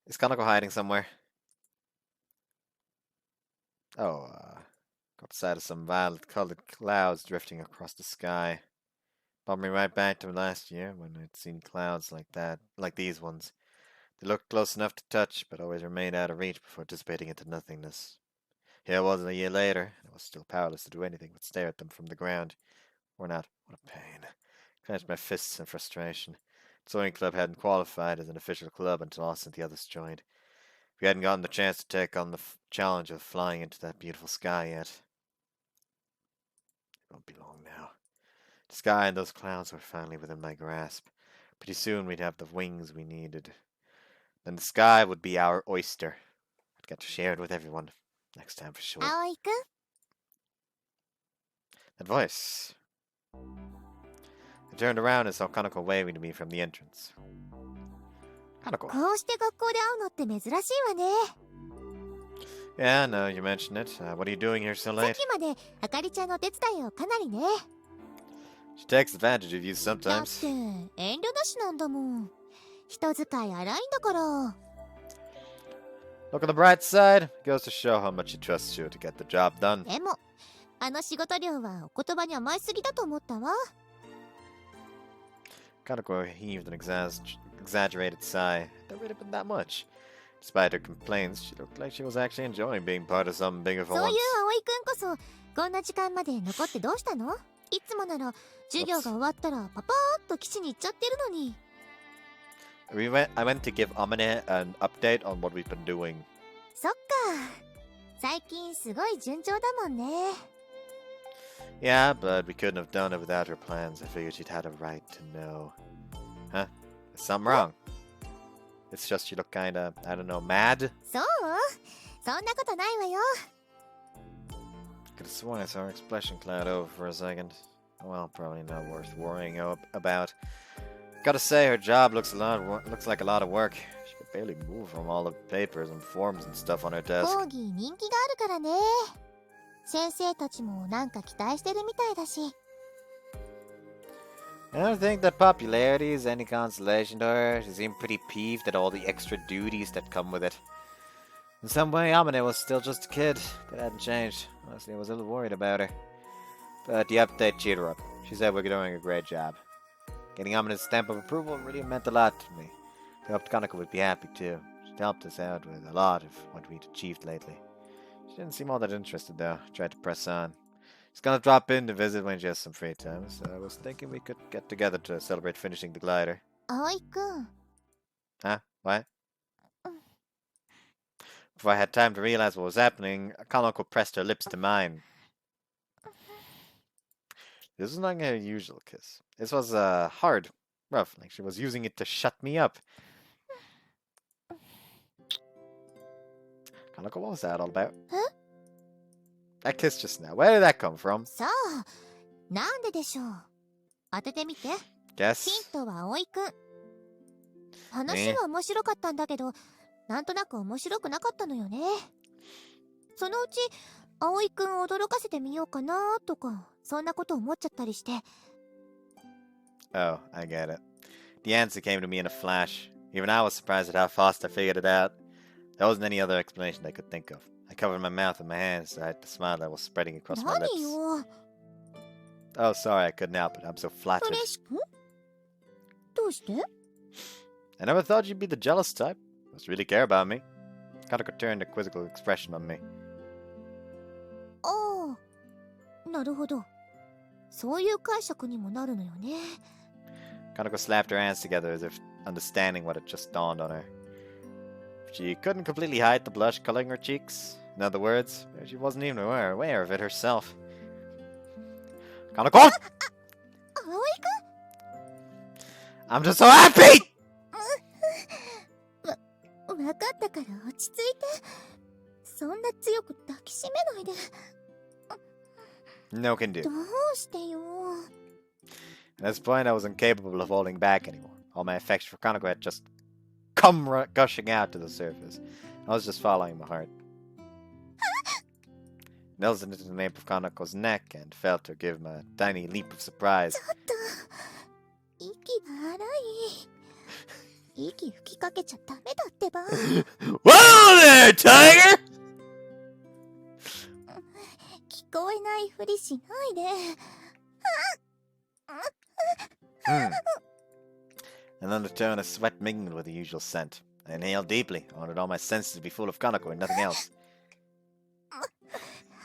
A: Is Kanako hiding somewhere? Oh, got sight of some violet-colored clouds drifting across the sky. Brought me right back to last year, when I'd seen clouds like that, like these ones. They looked close enough to touch, but always remained out of reach before dissipating into nothingness. Here I was a year later, and I was still powerless to do anything but stare at them from the ground. Or not. What a pain. Clenched my fists in frustration. The sewing club hadn't qualified as an official club until us and the others joined. We hadn't gotten the chance to take on the challenge of flying into that beautiful sky yet. It won't be long now. The sky and those clouds were finally within my grasp. Pretty soon we'd have the wings we needed. Then the sky would be our oyster. I'd get to share it with everyone. Next time for sure.
B: Aoi-kun?
A: That voice. I turned around and saw Kanako waving to me from the entrance. Kanako.
B: こうして学校で会うのって珍しいわね。
A: Yeah, no, you mentioned it. What are you doing here so
B: さっ
A: late?
B: きまであかりちゃんの手伝いをかなりね。
A: She takes advantage of you
B: だって
A: sometimes.
B: 遠慮なしなんだもん。人使い荒いんだから。
A: Look on the bright side. It goes to show how much she trusts you to get the job done.
B: でも、あの仕事量はお言葉に甘いすぎだと思ったわ。
A: Kanako heaved an exaggerated sigh. It had really been that much. Despite her complaints, she looked like she was actually enjoying being part of something bigger for
B: そういう
A: once.
B: 葵くんこそ、こんな時間まで残ってどうしたの？いつもなら授業が終わったらパパーっと基地に行っちゃってるのに。
A: I went to give Amane an update on what we've been doing.
B: そっか。最近すごい順調だもんね。
A: Yeah, but we couldn't have done it without her plans. I figured she'd had a right to know. Huh? Is something wrong? It's just you look kinda, I don't know, mad?
B: そう？そんなことないわよ。
A: Could have sworn I saw her expression cloud over for a second. Well, probably not worth worrying about. Gotta say, her job looks like a lot of work. She could barely move from all the papers and forms and stuff on her desk.
B: 講義人気があるからね。先生たちもなんか期待してるみたいだし。
A: I don't think that popularity is any consolation to her. She seemed pretty peeved at all the extra duties that come with it. In some way, Amane was still just a kid. That hadn't changed. Honestly, I was a little worried about her. But the update cheered her up. She said we're doing a great job. Getting Amane's stamp of approval really meant a lot to me. I hoped Kanako would be happy too. She'd helped us out with a lot of what we'd achieved lately. She didn't seem all that interested though. I tried to press on. She's gonna drop in to visit when she has some free time, so I was thinking we could get together to celebrate finishing the glider.
B: 葵くん。
A: Huh? What? Before I had time to realize what was happening, Kanako pressed her lips to mine. This was not her usual kiss. This was hard, rough, like she was using it to shut me up. Kanako, what was that all about?
B: Huh?
A: That kiss just now. Where did that come from?
B: さあ、なんででしょう。当ててみて。ヒン
A: Guess?
B: トは葵くん。話は面白かったんだけど、なんとなく面白くなかったのよね。そのうち、葵くん驚かせてみようかなとか、そんなこと思っちゃったりして。
A: Oh, I get it. The answer came to me in a flash. Even I was surprised at how fast I figured it out. There wasn't any other explanation I could think of. I covered my mouth with my hands so I had the smile that was spreading across my lips.
B: 何よ。
A: Oh, sorry, I couldn't help it. I'm so flattered.
B: 嬉しく？どうして？
A: I never thought you'd be the jealous type. Must really care about me. Kanako turned a quizzical expression on me.
B: ああ、なるほど。そういう解釈にもなるのよね。
A: Kanako slapped her hands together as if understanding what had just dawned on her. She couldn't completely hide the blush coloring her cheeks. In other words, she wasn't even aware of it herself. Kanako!
B: 葵くん？
A: I'm just so happy!
B: わかったから落ち着いて。そんな強く抱きしめないで。
A: No can do.
B: どうしてよ。
A: At this point, I was incapable of holding back anymore. All my affection for Kanako had just come gushing out to the surface. I was just following my heart. Nelson into the nape of Kanako's neck and felt her give him a tiny leap of surprise.
B: ちょっと、息が荒い。息吹きかけちゃダメだってば。
A: Whoa there, tiger!
B: 聞こえないふりしないで。
A: An undertone of sweat mingled with the usual scent. I inhaled deeply. I wanted all my senses to be full of Kanako and nothing else.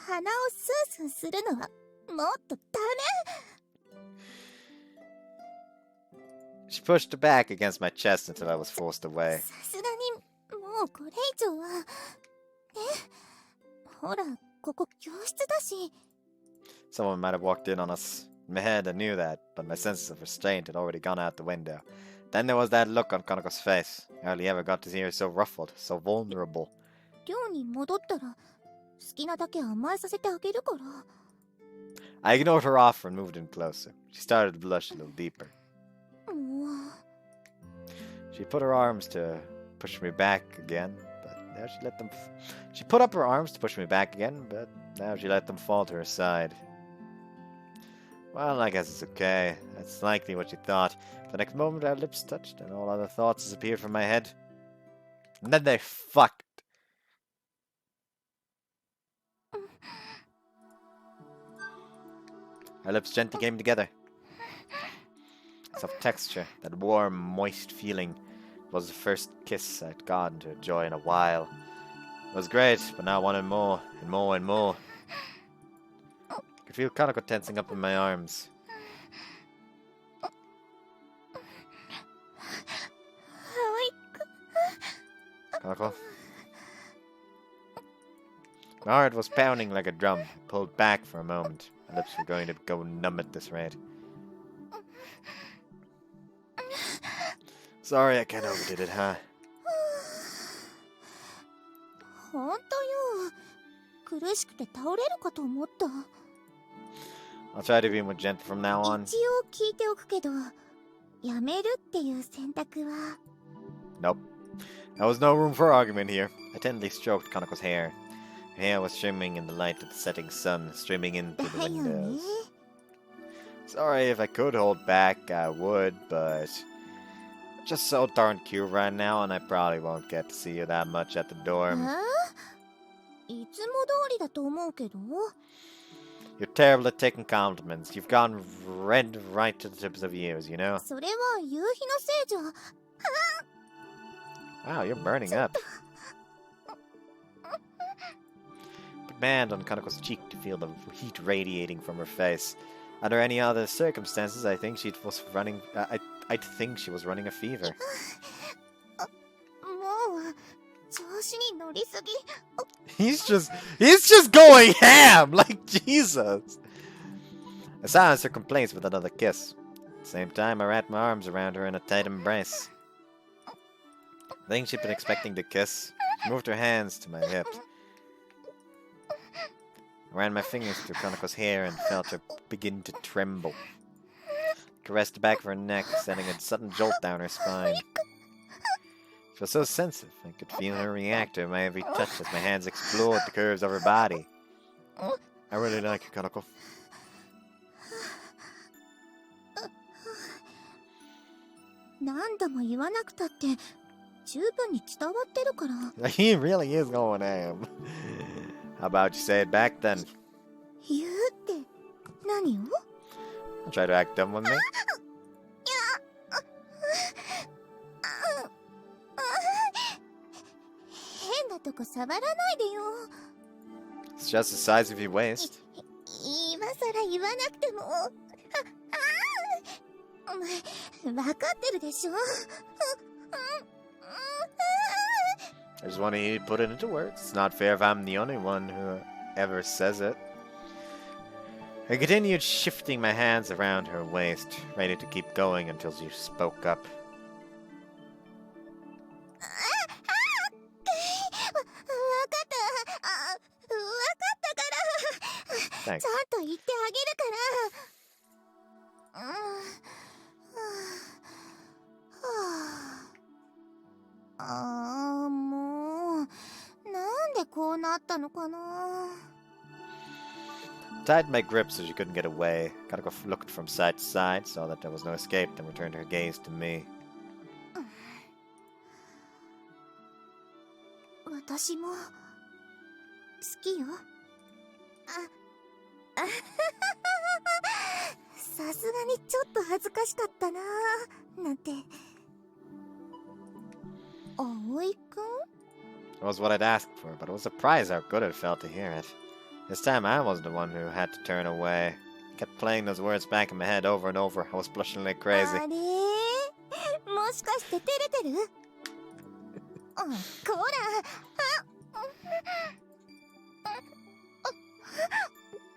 B: 鼻をスースーするのはもっとダメ。
A: She pushed back against my chest until I was forced away.
B: さすがにもうこれ以上は。ね。ほら、ここ教室だし。
A: Someone might have walked in on us. In my head, I knew that, but my senses of restraint had already gone out the window. Then there was that look on Kanako's face. I hardly ever got to see her so ruffled, so vulnerable.
B: 寮に戻ったら好きなだけ甘えさせてあげるから。
A: I ignored her offer and moved in closer. She started to blush a little deeper.
B: もう。
A: She put her arms to push me back again, but now she let them. She put up her arms to push me back again, but now she let them fall to her side. Well, I guess it's okay. That's likely what she thought. The next moment, our lips touched, and all other thoughts disappeared from my head. And then they fucked. Our lips gently came together. Soft texture, that warm, moist feeling, was the first kiss I'd gotten to enjoy in a while. It was great, but now I wanted more, and more, and more. I could feel Kanako tensing up in my arms. Kanako? My heart was pounding like a drum. I pulled back for a moment. My lips were going to go numb at this rate. Sorry I kinda overdid it, huh?
B: ほんとよ。苦しくて倒れるかと思った。
A: I'll try to be more gentle from now on.
B: 一応聞いておくけど、やめるっていう選択は。
A: Nope. There was no room for argument here. I tenderly stroked Kanako's hair. Her hair was shimmering in the light of the setting sun, streaming in through the
B: だよね。
A: windows. Sorry, if I could hold back, I would, but... just so darn cute right now, and I probably won't get to see you that much at the dorm.
B: いつも通りだと思うけど。
A: You're terrible at taking compliments. You've gone red right to the tips of your ears, you know?
B: それは夕日のせいじゃ。
A: Wow, you're burning up. Put my hand on Kanako's cheek to feel the heat radiating from her face. Under any other circumstances, I think she was running. I'd think she was running a fever.
B: もう調子に乗りすぎ。
A: He's just going ham, like Jesus. I silenced her complaints with another kiss. At the same time, I wrapped my arms around her in a tight embrace. I think she'd been expecting the kiss. She moved her hands to my hips. I ran my fingers through Kanako's hair and felt her begin to tremble. I caressed the back of her neck, sending a sudden jolt down her spine. She was so sensitive, I could feel her react to my every touch as my hands explored the curves of her body. I really like you, Kanako. He really is going ham. How about you say it back then? Try to act dumb with me? It's just the size of your waist. I just want to put it into words. It's not fair if I'm the only one who ever says it. I continued shifting my hands around her waist, ready to keep going until she spoke up. Thanks. Tightened my grip so she couldn't get away. Kanako looked from side to side, saw that there was no escape, then returned her gaze to me. It was what I'd asked for, but I was surprised how good it felt to hear it. This time I was the one who had to turn away. I kept playing those words back in my head over and over. I was blushing like crazy.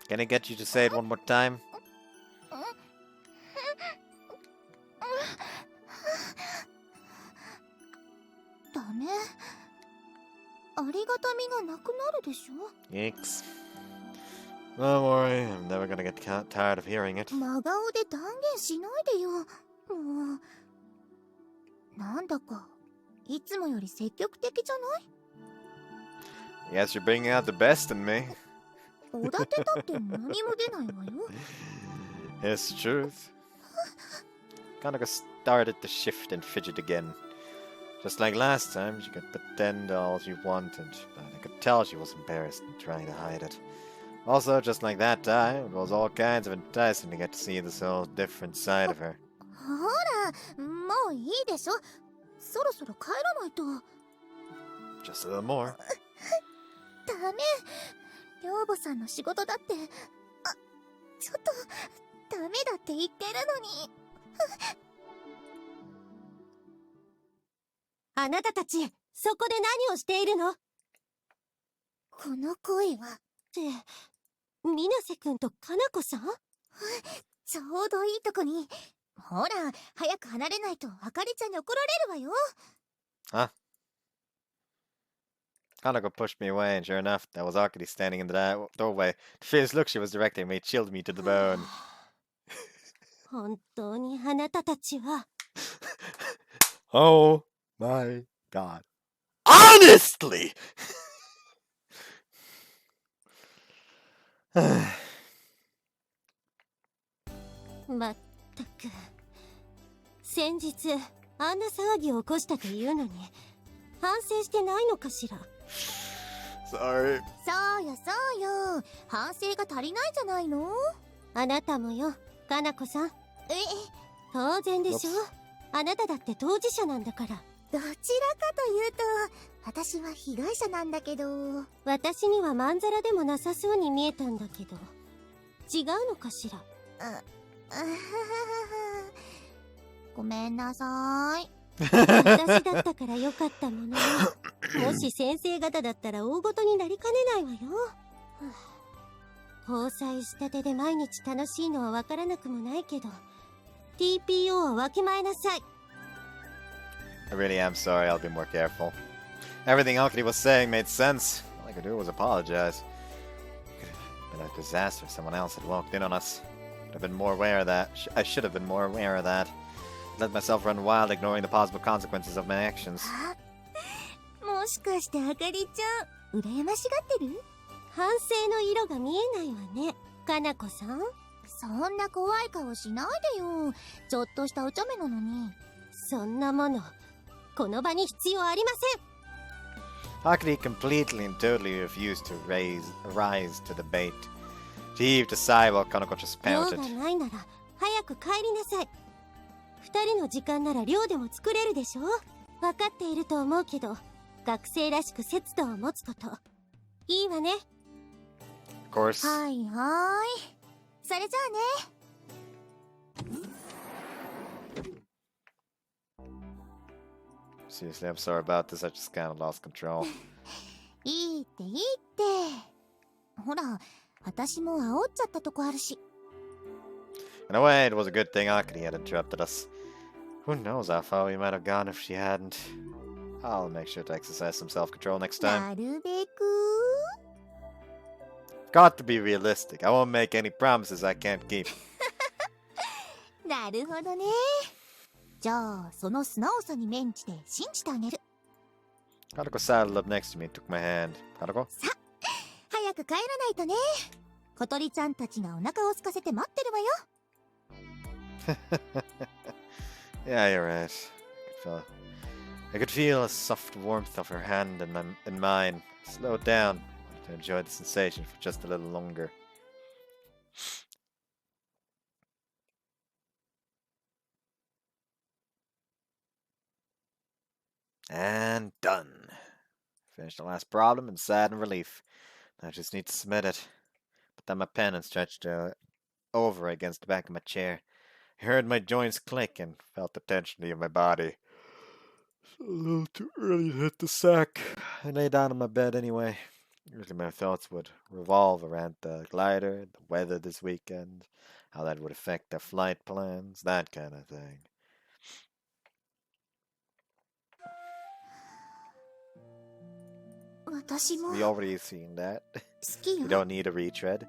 A: Can I get you to say it one more time? Yikes. Don't worry, I'm never gonna get tired of hearing it. Yes, you're bringing out the best in me. It's the truth. Kanako started to shift and fidget again. Just like last time, she could pretend all she wanted, but I could tell she was embarrassed and trying to hide it. Also, just like that time, it was all kinds of enticing to get to see this whole different side of her. Just a little more. Huh? Kanako pushed me away, and sure enough, there was Akari standing in the doorway. The fierce look she was directing me chilled me to the bone. Oh my god. Honestly! Sorry.
C: 交際したてで毎日楽しいのはわからなくもないけど、TPO はわきまえなさい。
A: I really am sorry, I'll be more careful. Everything Akari was saying made sense. All I could do was apologize. It could have been a disaster if someone else had walked in on us. I'd have been more aware of that. I should have been more aware of that. I let myself run wild, ignoring the possible consequences of my actions.
B: もしかしてあかりちゃん羨ましがってる？
C: 反省の色が見えないわね、かなこさん。
B: そんな怖い顔しないでよ。ちょっとしたお茶目なのに。
C: そんなものこの場に必要ありません。
A: Akari completely and totally refused to rise to the bait. She heaved a sigh while Kanako just
C: 量
A: pouted.
C: がないなら早く帰りなさい。二人の時間なら量でも作れるでしょ。分かっていると思うけど、学生らしく節度を持つこといいわね。
A: Of course.
B: はいはーい。それじゃあね。
A: Seriously, I'm sorry about this. I just kind of lost control.
B: いいっていいって。ほら、私も煽っちゃったとこあるし。
A: In a way, it was a good thing Akari had interrupted us. Who knows how far we might have gone if she hadn't. I'll make sure to exercise some self-control next time.
B: なるべく。
A: Got to be realistic. I won't make any promises I can't keep.
B: なるほどね。じゃあ、その素直さに免じて信じてあげる。
A: Kanako saddled up next to me and took my hand. Kanako?
B: さ、早く帰らないとね。小鳥ちゃんたちがお腹を空かせて待ってるわよ。
A: Yeah, you're right. I could feel a soft warmth of her hand in mine. Slowed down. Wanted to enjoy the sensation for just a little longer. And done. Finished the last problem and sighed in relief. I just need to submit it. Put down my pen and stretched over against the back of my chair. I heard my joints click and felt the tension leave my body. It's a little too early to hit the sack. I lay down on my bed anyway. Usually my thoughts would revolve around the glider, the weather this weekend, how that would affect their flight plans, that kind of thing.
B: 私も
A: We already seen that.
B: 好き
A: You
B: よ、
A: don't need a retread.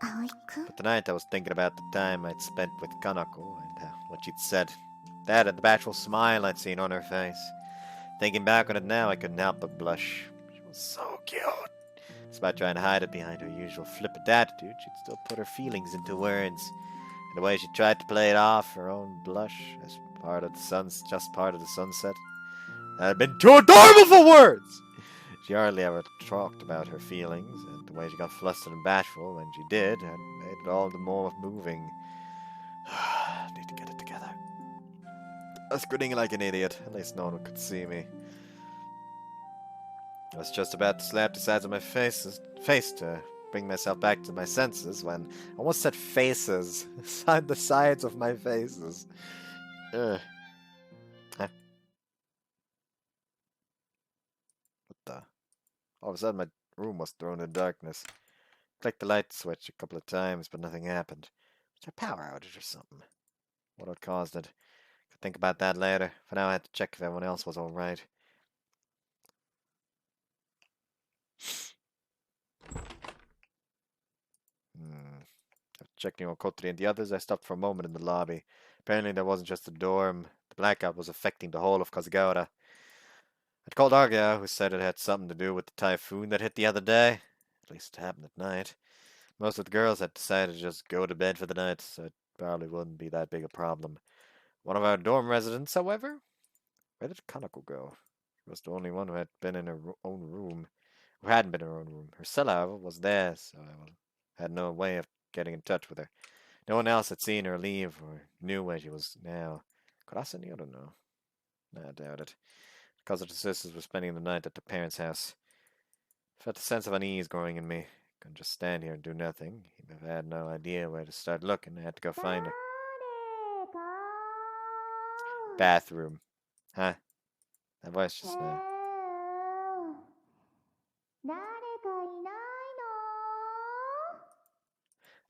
B: 葵くん。
A: But tonight I was thinking about the time I'd spent with Kanako and what she'd said. That and the bashful smile I'd seen on her face. Thinking back on it now, I couldn't help but blush. She was so cute. Despite trying to hide it behind her usual flippant attitude, she'd still put her feelings into words. And the way she tried to play it off, her own blush, as part of the sunset. That had been too adorable for words! She hardly ever talked about her feelings, and the way she got flustered and bashful when she did had made it all the more moving. Need to get it together. I was grinning like an idiot. At least no one could see me. I was just about to slap the sides of my face to bring myself back to my senses when I almost said faces. The sides of my faces. Ugh. Huh? What the? All of a sudden my room was thrown in darkness. Clicked the light switch a couple of times, but nothing happened. Was there a power outage or something? What had caused it? Could think about that later. For now I had to check if everyone else was alright. After checking on Kotri and the others, I stopped for a moment in the lobby. Apparently there wasn't just a dorm. The blackout was affecting the whole of Kazugawara. I'd called Argyle, who said it had something to do with the typhoon that hit the other day. At least it happened at night. Most of the girls had decided to just go to bed for the night, so it probably wouldn't be that big a problem. One of our dorm residents, however? Where did Kanako go? She was the only one who had been in her own room. Who hadn't been in her own room. Her cell, however, was there, so I had no way of getting in touch with her. No one else had seen her leave or knew where she was now. Could I send the other know? I doubt it. Because the sisters were spending the night at their parents' house. I felt a sense of unease growing in me. Couldn't just stand here and do nothing. Even if I had no idea where to start looking, I had to go find her. Bathroom. Huh? That voice just now.
B: 誰かいないの？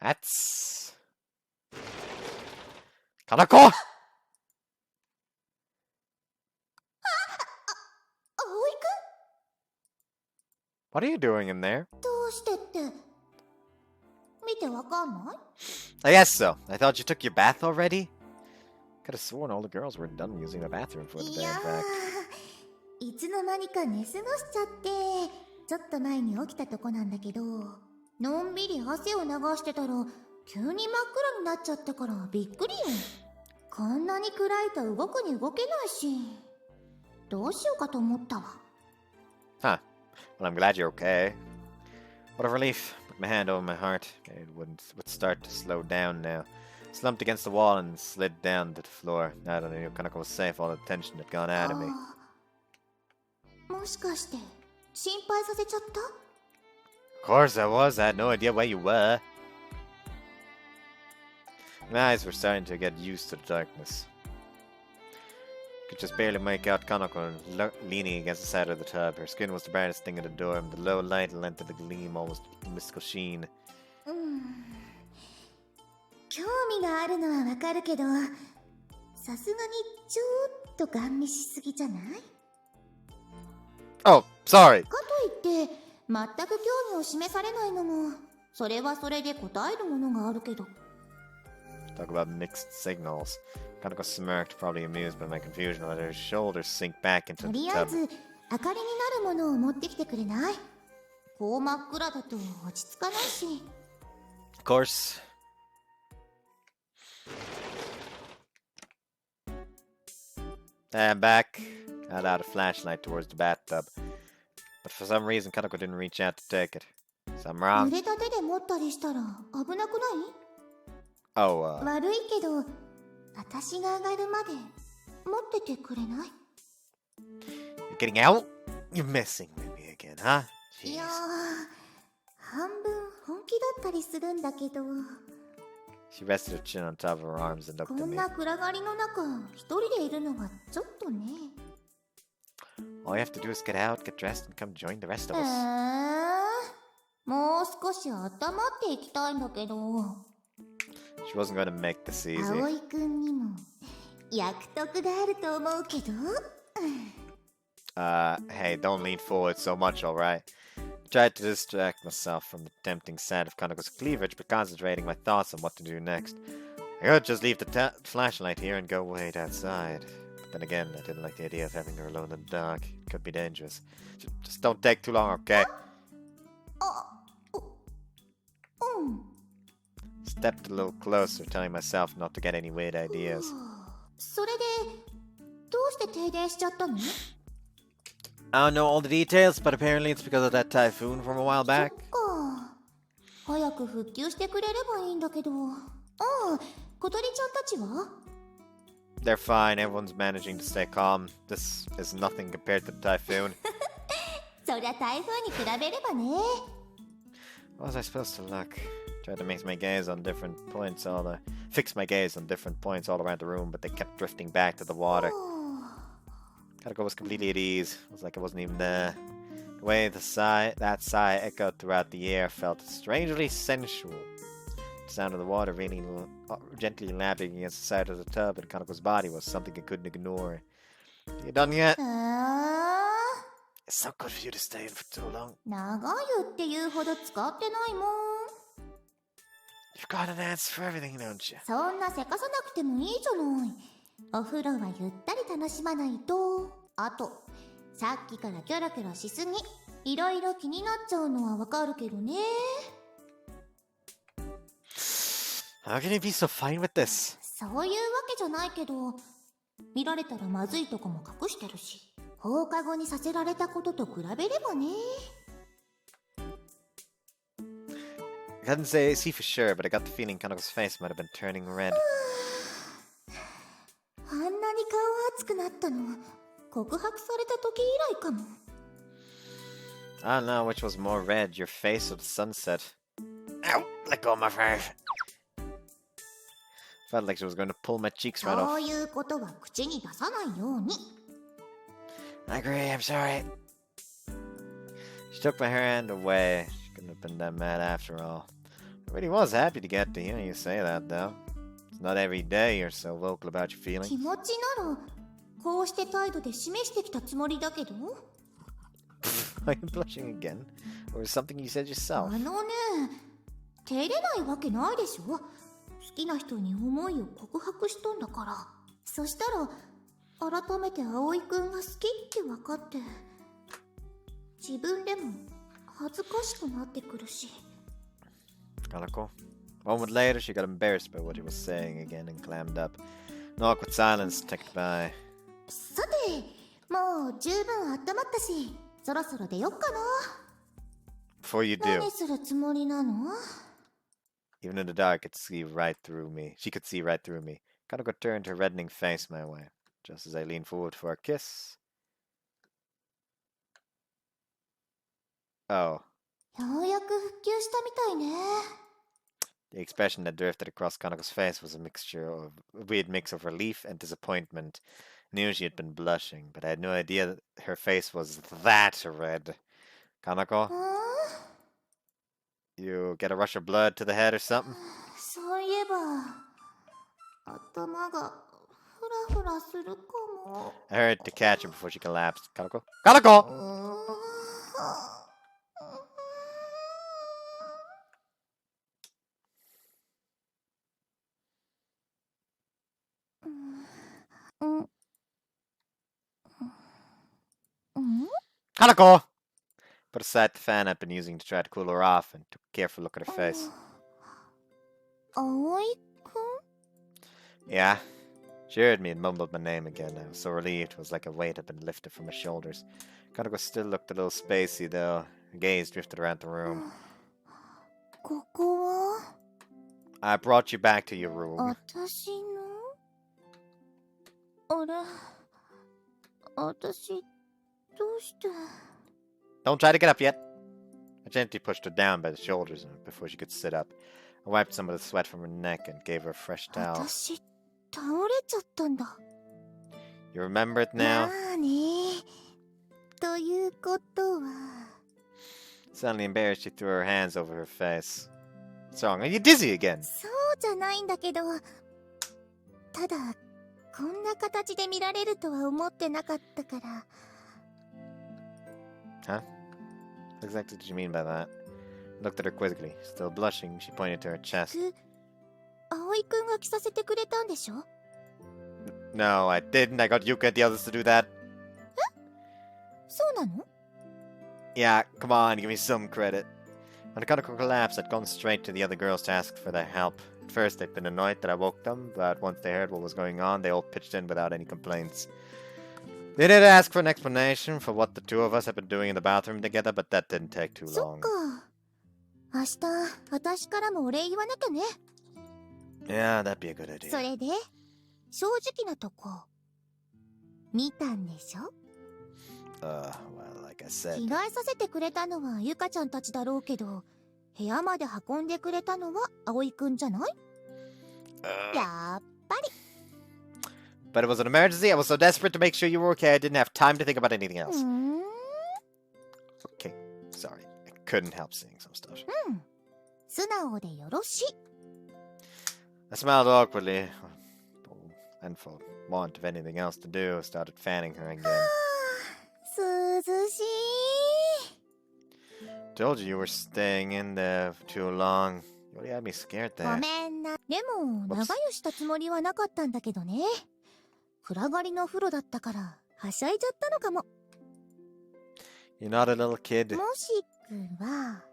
A: That's... Kanako! What are you doing in there?
B: どうしてって見てわかんない？
A: I guess so. I thought you took your bath already? Could have sworn all the girls were done using the bathroom for the
B: い
A: day,
B: や
A: in fact.
B: ー、いつの間にか寝過ごしちゃってちょっと前に起きたとこなんだけど、のんびり汗を流してたら急に真っ暗になっちゃったからびっくりよ。こんなに暗いと動くに動けないし、どうしようかと思ったわ。
A: Huh. Well, I'm glad you're okay. What a relief. Put my hand over my heart. It would start to slow down now. Slumped against the wall and slid down to the floor. Now that I knew Kanako was safe, all the tension had gone out of me.
B: もしかして心配させちゃった？
A: Of course I was. I had no idea where you were. My eyes were starting to get used to the darkness. Could just barely make out Kanako leaning against the side of the tub. Her skin was the brightest thing in the dorm. The low light lent to the gleam almost mystical sheen.
B: 興味があるのはわかるけど、さすがにちょっとガン見しすぎじゃない？
A: Oh, sorry.
B: かといって全く興味を示されないのも、それはそれで答えるものがあるけど。
A: Talk about mixed signals. Kanako smirked, probably amused by my confusion, let her shoulders sink back into
B: と
A: the
B: りあえ
A: tub.
B: ず明かりになるものを持ってきてくれない？こう真っ暗だと落ち着かないし。
A: Of course. I'm back. Held out a flashlight towards the bathtub. But for some reason, Kanako didn't reach out to take it. So I'm
B: 濡
A: wrong.
B: れた手で持ったりしたら危なくない？
A: Oh,
B: 悪いけど、私が上がるまで持っててくれない？
A: you're getting out? You're messing with me again, huh?
B: いやー、
A: Jeez.
B: 半分本気だったりするんだけど、
A: She rested her chin on top of her arms and
B: こ
A: looked at
B: ん
A: me.
B: な暗がりの中、一人でいるのはちょっとね。
A: All you have to do is get out, get dressed, and come join the rest of us.
B: もう少し温まっていきたいんだけど、
A: She wasn't going to make this
B: 葵
A: easy.
B: くんにも役得があると思うけど。
A: Hey, don't lean forward so much, alright? Tried to distract myself from the tempting sight of Kanako's cleavage by concentrating my thoughts on what to do next. I could just leave the flashlight here and go wait outside. But then again, I didn't like the idea of having her alone in the dark. It could be dangerous. Just don't take too long, okay?
B: うん。
A: Stepped a little closer, telling myself not to get any weird ideas.
B: それで、どうして停電しちゃったの？
A: I don't know all the details, but apparently it's because of that typhoon from a while
B: そ
A: back.
B: っか。早く復旧してくれればいいんだけど。小鳥ちゃんたちは？
A: They're fine, everyone's managing to stay calm. This is nothing compared to the typhoon.
B: そりゃ台風に比べればね。
A: What was I supposed to look? Tried to fix my gaze on different points all around the room, but they kept drifting back to the water. Kanako was completely at ease. It was like I wasn't even there. The way that sigh echoed throughout the air felt strangely sensual. The sound of the water gently lapping against the side of the tub and Kanako's body was something I couldn't ignore. You done yet? It's so good for you to stay in for too long.
B: 長湯っていうほど使ってないもん。
A: You've got an answer for everything, don't you?
B: そんなせかさなくてもいいじゃない。お風呂はゆったり楽しまないと。あと、さっきからキョロキョロしすぎ。いろいろ気になっちゃうのはわかるけどね。
A: How can you be so fine with this?
B: そういうわけじゃないけど、見られたらまずいとこも隠してるし、放課後にさせられたことと比べればね。
A: I couldn't see for sure, but I got the feeling Kanako's face might have been turning red.
B: あんなに顔熱くなったの、告白された時以来かも。
A: I don't know which was more red, your face or the sunset. Ow! Let go of my fur. Felt like she was going to pull my cheeks right
B: そう
A: off.
B: いうことは口に出さないように。
A: I agree, I'm sorry. She took my hand away. She couldn't have been that mad after all. I really was happy to get to hear you say that, though. It's not every day you're so vocal about your
B: 気
A: feelings.
B: 持ちならこうして態度で示してきたつもりだけど。
A: Are you blushing again? Or is something you said yourself?
B: あのね、照れないわけないでしょ。好きな人に思いを告白したんだから。そしたら改めて葵くんが好きって分かって、自分でも恥ずかしくなってくるし。
A: Kanako. A moment later, she got embarrassed by what he was saying again and clammed up. An awkward silence ticked by.
B: さて、もう十分温まったし、そろそろ出よっかな。
A: Before you do,
B: 何するつもりなの？
A: even in the dark, could see right through me. She could see right through me. Kanako turned her reddening face my way, just as I leaned forward for a kiss. Oh.
B: ようやく復旧したみたいね。
A: The expression that drifted across Kanako's face was a weird mix of relief and disappointment. I knew she had been blushing, but I had no idea that her face was that red. Kanako,
B: ああ、
A: you get a rush of blood to the head or something?
B: そういえば頭がフラフラするかも。
A: I hurried to catch her before she collapsed. Kanako? Kanako!
B: うん、
A: Kanako! Put aside the fan I'd been using to try to cool her off and took a careful look at her face.
B: 葵くん？
A: Yeah. She heard me and mumbled my name again. I was so relieved. It was like a weight had been lifted from my shoulders. Kanako still looked a little spacey, though. Her gaze drifted around the room.
B: ここは
A: I brought you back to your room.
B: 私の？あれ、私どうして？
A: Don't try to get up yet. I gently pushed her down by the shoulders before she could sit up. I wiped some of the sweat from her neck and gave her a fresh towel.
B: 私倒れちゃったんだ。
A: You remember it now?
B: まあね。ということは。
A: Suddenly embarrassed, she threw her hands over her face. What's wrong? Are you dizzy again?
B: そうじゃないんだけど、ただこんな形で見られるとは思ってなかったから。
A: Huh? What exactly did you mean by that? I looked at her quizzically. Still blushing, she pointed to her chest.
B: 葵くんが着させてくれたんでしょ？
A: No, I didn't. I got Yuka and the others to do that.
B: そうなの？
A: Yeah, come on, give me some credit. When Kanako collapsed, I'd gone straight to the other girls to ask for their help. At first, they'd been annoyed that I woke them, but once they heard what was going on, they all pitched in without any complaints. They did ask for an explanation for what the two of us had been doing in the bathroom together, but that didn't take too
B: そっ
A: long.
B: か。明日私からもお礼言わなきゃね。
A: Yeah, that'd be a good
B: そ
A: idea.
B: れで正直なとこ見たんでしょ？
A: Well, like I said.
B: 着替えさせてくれたのはゆかちゃんたちだろうけど、部屋まで運んでくれたのは葵くんじゃない？やっぱり。
A: But it was an emergency. I was so desperate to make sure you were okay, I didn't have time to think about anything else.
B: うーん。
A: Okay, sorry. I couldn't help seeing some stuff.
B: 素直でよろしい。
A: I smiled awkwardly, and for want of anything else to do, started fanning her again.
B: 涼しい。
A: Told you were staying in there for too long. You really had me scared
B: ご
A: there.
B: めんな。でも長湯したつもりはなかったんだけどね。暗がりの風呂だったからはしゃいじゃったのかも。
A: You're not a little kid.
B: もしくは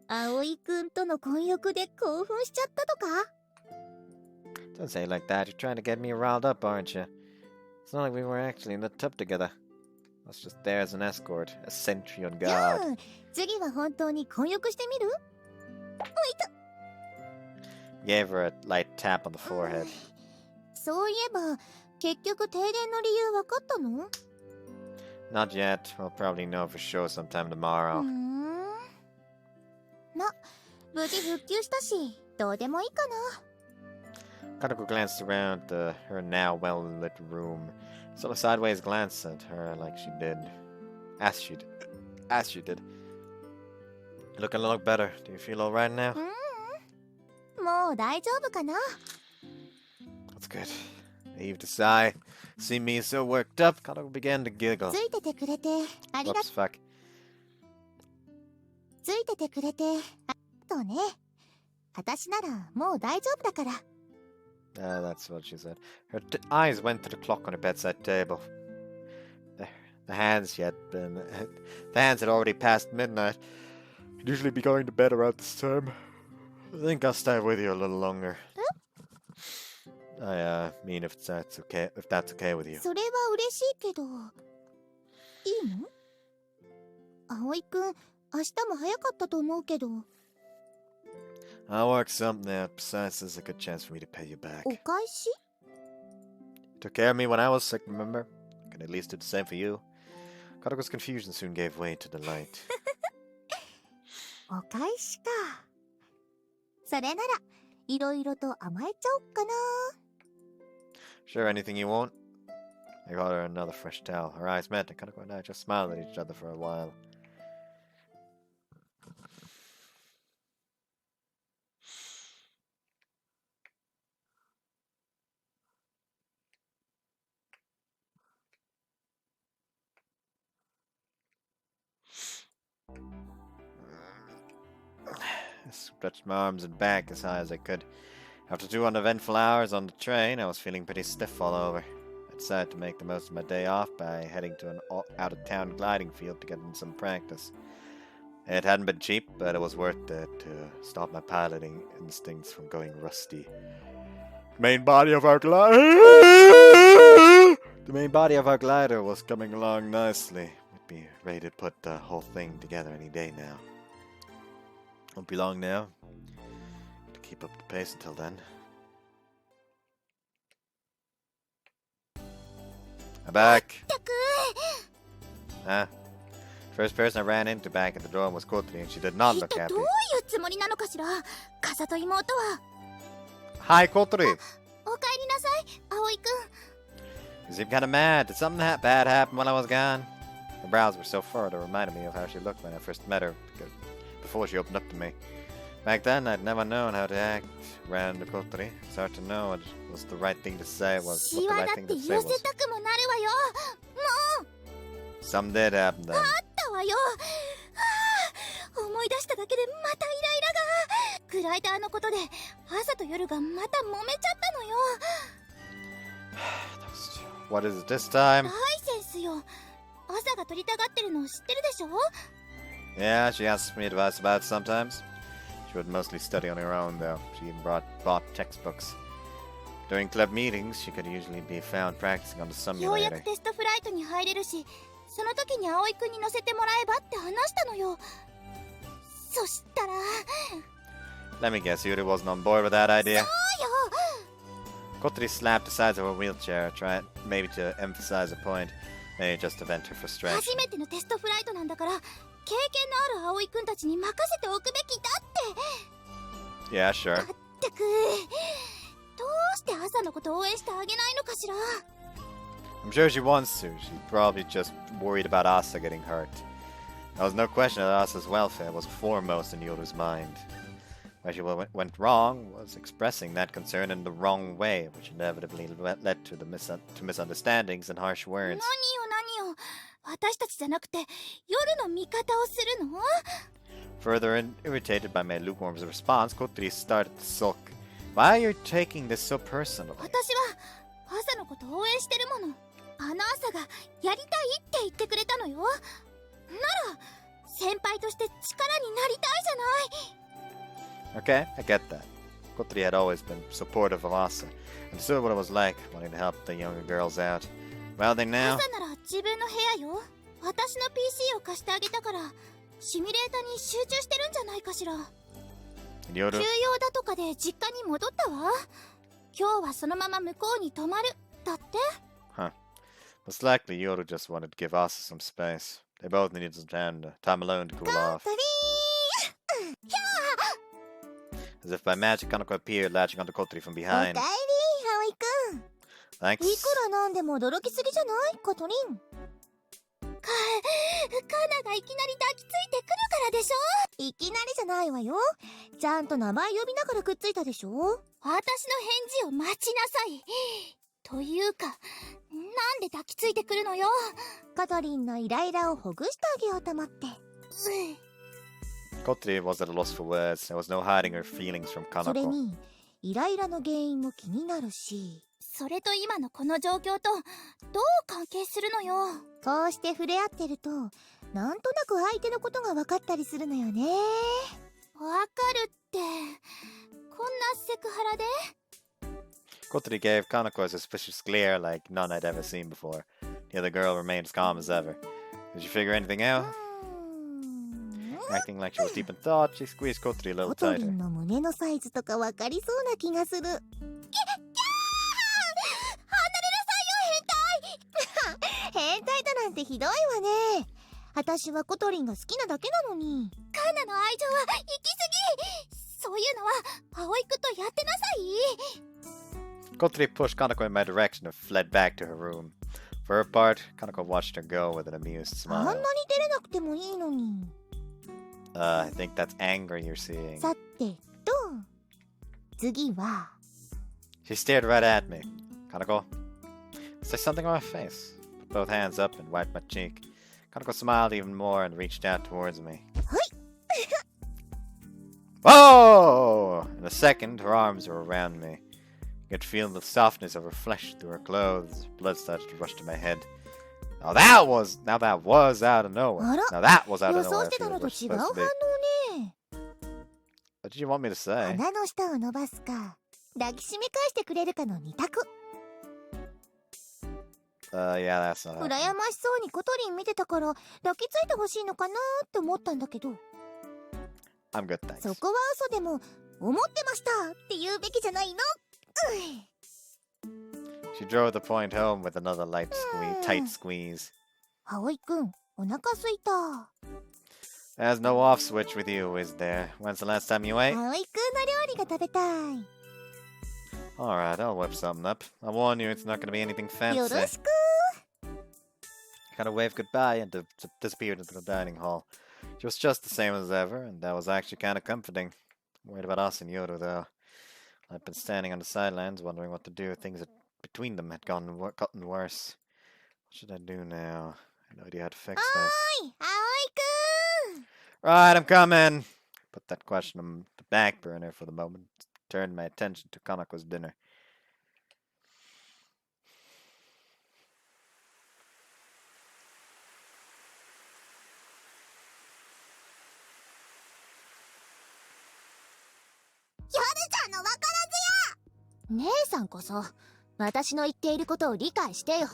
B: 葵くんとの混浴で興奮しちゃったとか？
A: Don't say it like that. You're trying to get me riled up, aren't you? It's not like we were actually in the tub together. I was just there as an escort, a sentry on
B: じゃあ
A: guard.
B: 次は本当に混浴してみる？
A: Gave her a light tap on the forehead.
B: そういえば結局停電の理由分かったの？
A: Not yet. We'll probably know for sure sometime
B: うー
A: tomorrow.
B: ん。ま、無事復旧したしどうでもいいかな。
A: Kanako glanced around her now well-lit room. Stole a sideways glance at her like she did. As she did. Looking a lot better. Do you feel alright now?
B: うーん。もう大丈夫かな。
A: That's good. I heaved a sigh. See me so worked up, Kanako began to giggle.
B: ついててくれてありが
A: Whoops, fuck.
B: ついててくれてありがとうね。私ならもう大丈夫だから。
A: That's what she said. Her eyes went to the clock on her bedside table. The hands had already passed midnight. I'd usually be going to bed around this time. I think I'll stay with you a little longer. I mean, if that's okay with you.
B: それは嬉しいけど、いいの？葵くん、明日も早かったと思うけど。
A: I'll work something out. Besides, there's a good chance for me to pay you back.
B: お返し？
A: You took care of me when I was sick, remember? I can at least do the same for you. Kanako's confusion soon gave way to delight.
B: お返しか。それなら、いろいろと甘えちゃおっかな。
A: Sure, anything you want? I got her another fresh towel. Her eyes met, and Kanako and I just smiled at each other for a while. I stretched my arms and back as high as I could. After 2 uneventful hours on the train, I was feeling pretty stiff all over. I decided to make the most of my day off by heading to an out-of-town gliding field to get in some practice. It hadn't been cheap, but it was worth it to stop my piloting instincts from going rusty. The main body of our glider was coming along nicely. We'd be ready to put the whole thing together any day now. Won't be long now. To keep up the pace until then. I'm back. Huh? First person I ran into back at the dorm was Kotri, and she did not look happy.
B: どういうつもりなのかしら。風と妹は。
A: Hi, Kotri!
B: おかえりなさい、葵くん。
A: You seem kinda mad. Did something bad happen while I was gone? Her brows were so furrowed it reminded me of how she looked when I first met her, before she opened up to me. Back then, I'd never known how to act around Kotri. It's hard to know what was the right thing to say. What the right thing to say was. Some did happen then.
B: わよ。思い出しただけでまたイライラが。グライダーのことで朝と夜がまた揉めちゃったのよ。
A: What is it this time?
B: ライセンスよ。朝が取りたがってるの知ってるでしょ？
A: Yeah, she asks me advice about it sometimes. She would mostly study on her own, though. She even bought textbooks. During club meetings, she could usually be found practicing on the
B: ようや
A: simulator.
B: くテストフライトに入れるし、その時に葵くんに乗せてもらえばって話したのよ。そしたら
A: Let me guess, Yuri wasn't on board with that idea.
B: そうよ。
A: Kotri slapped the sides of her wheelchair, trying maybe to emphasize a point, maybe just to vent her
B: 初
A: frustration.
B: めてのテストフライトなんだから、経験のある葵くんたちに任せておくべきだって。
A: Yeah, sure.
B: まったく、どうして朝のことを応援してあげないのかしら。
A: I'm sure she wants to. She's probably just worried about Asa getting hurt. There was no question that Asa's welfare was foremost in Yoru's mind. Where she went wrong was expressing that concern in the wrong way, which inevitably led to misunderstandings and harsh
B: 何
A: words.
B: よ何よ。私たちじゃなくて夜の味方をするの？
A: Further irritated by my lukewarm response, Kotri started to sulk. Why are you taking this so personally?
B: 私は朝のことを応援してるもの。あの朝がやりたいって言ってくれたのよ。なら先輩として力になりたいじゃない。
A: Okay, I get that. Kotri had always been supportive of Asa, understood what it was like wanting to help the younger girls out. Well, then now...
B: 朝なら自分の部屋よ。私の PC を貸してあげたからシミュレーターに集中してるんじゃないかしら。
A: Yoru...
B: 休養だとかで実家に戻ったわ。今日はそのまま向こうに泊まるだって。
A: Huh. Most likely, Yoru just wanted to give Asa some space. They both needed some time alone to cool off. As if by magic, Kanako appeared, latching onto Kotri from
B: おかえり、
A: behind.
B: 葵くん。
A: Thanks.
B: いくらなんでも驚きすぎじゃない、コトリン。
C: ナがいきなり抱きついてくるからでしょ。
B: いきなりじゃないわよ。ちゃんと名前呼びながらくっついたでしょ。
C: 私の返事を待ちなさい。というか、なんで抱きついてくるのよ。
B: カトリンのイライラをほぐしてあげようと思って。
A: Kotri was at a loss for words. There was no hiding her feelings from
B: それ
A: Kanako.
B: に、イライラの原因も気になるし、
C: それと今のこの状況とどう関係するのよ。
B: こうして触れ合ってると、なんとなく相手のことが分かったりするのよね。
C: わかるって、こんなセクハラで。
A: Kotri gave Kanako a suspicious glare like none I'd ever seen before. The other girl remained as calm as ever. Did you figure anything out? Acting like she was deep in thought, she squeezed Kotri a
B: コ
A: little
B: トリ
A: tighter.
B: ンの胸のサイズとか分かりそうな気がする。離れなさいよ、変態。変態だなんてひどいわね。私はコトリンが好きなだけなのに。
C: カナの愛情は行き過ぎ。そういうのは葵くんとやってなさい。
A: Kotri pushed Kanako in my direction and fled back to her room. For her part, Kanako watched her go with an amused
B: あんな
A: smile.
B: に照れなくてもいいのに。
A: I think that's anger you're seeing.
B: さてと、次は。
A: She stared right at me. Kanako, say something on my face. Put both hands up and wiped my cheek. Kanako smiled even more and reached out towards me. Whoa! In a second, her arms were around me. I could feel the softness of her flesh through her clothes. Blood started to rush to my head. Now that was out of nowhere. Now that was out
B: 予
A: of
B: 想
A: nowhere.
B: してたのと違う反応ね。
A: What did you want me to say?
B: 鼻の下を伸ばすか、抱きしめ返してくれるかの二択。
A: Yeah, that's not
B: 羨ましそうにコトリン見てたから抱きついてほしいのかなって思ったんだけど、
A: I'm good, thanks.
B: そこは嘘でも思ってましたって言うべきじゃないの。
A: She drove the point home with another tight squeeze.
B: 葵くん、お腹すいた。
A: There's no off switch with you, is there? When's the last time you ate?
B: 葵くんの料理が食べたい。
A: Alright, I'll whip something up. I warn you, it's not going to be anything
B: よろ
A: fancy.
B: しく。
A: Kind of waved goodbye and disappeared into the dining hall. She was just the same as ever, and that was actually kind of comforting. I'm worried about us and Yoru, though. I've been standing on the sidelines, wondering what to do. Things between them had gotten worse. What should I do now? I have no idea how to fix this.
B: はい、葵くん。
A: Right, I'm coming! Put that question on the back burner for the moment. Turned my attention to Kanako's dinner.
B: 姉さんこそ私の言っていることを理解してよ。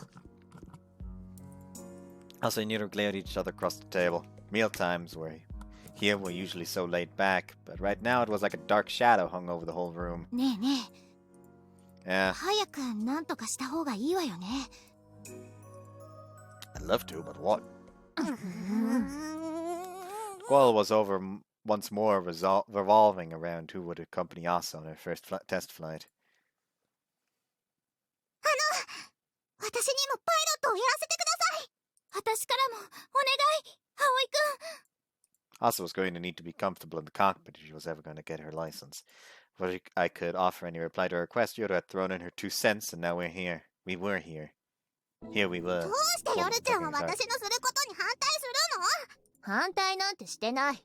A: Also, Nero glared at each other across the table. Meal times here were usually so laid back, but right now it was like a dark shadow hung over the whole room.
B: ねえね
A: Yeah,
B: え、早くなんとかした方がいいわよね。
A: I'd love to, but what? The quarrel was once more revolving around who would accompany us on our first test flight.
B: 私にもパイロットをやらせてください。
C: 私からもお願い、葵くん。
A: Asa was going to need to be comfortable in the cockpit if she was ever going to get her license. Before I could offer any reply to her request, Yoda had thrown in her 2 cents, and now we're here. We were here. Here we were.
B: どうしてヨルちゃんは私のすることに反対するの？反対なんてしてない。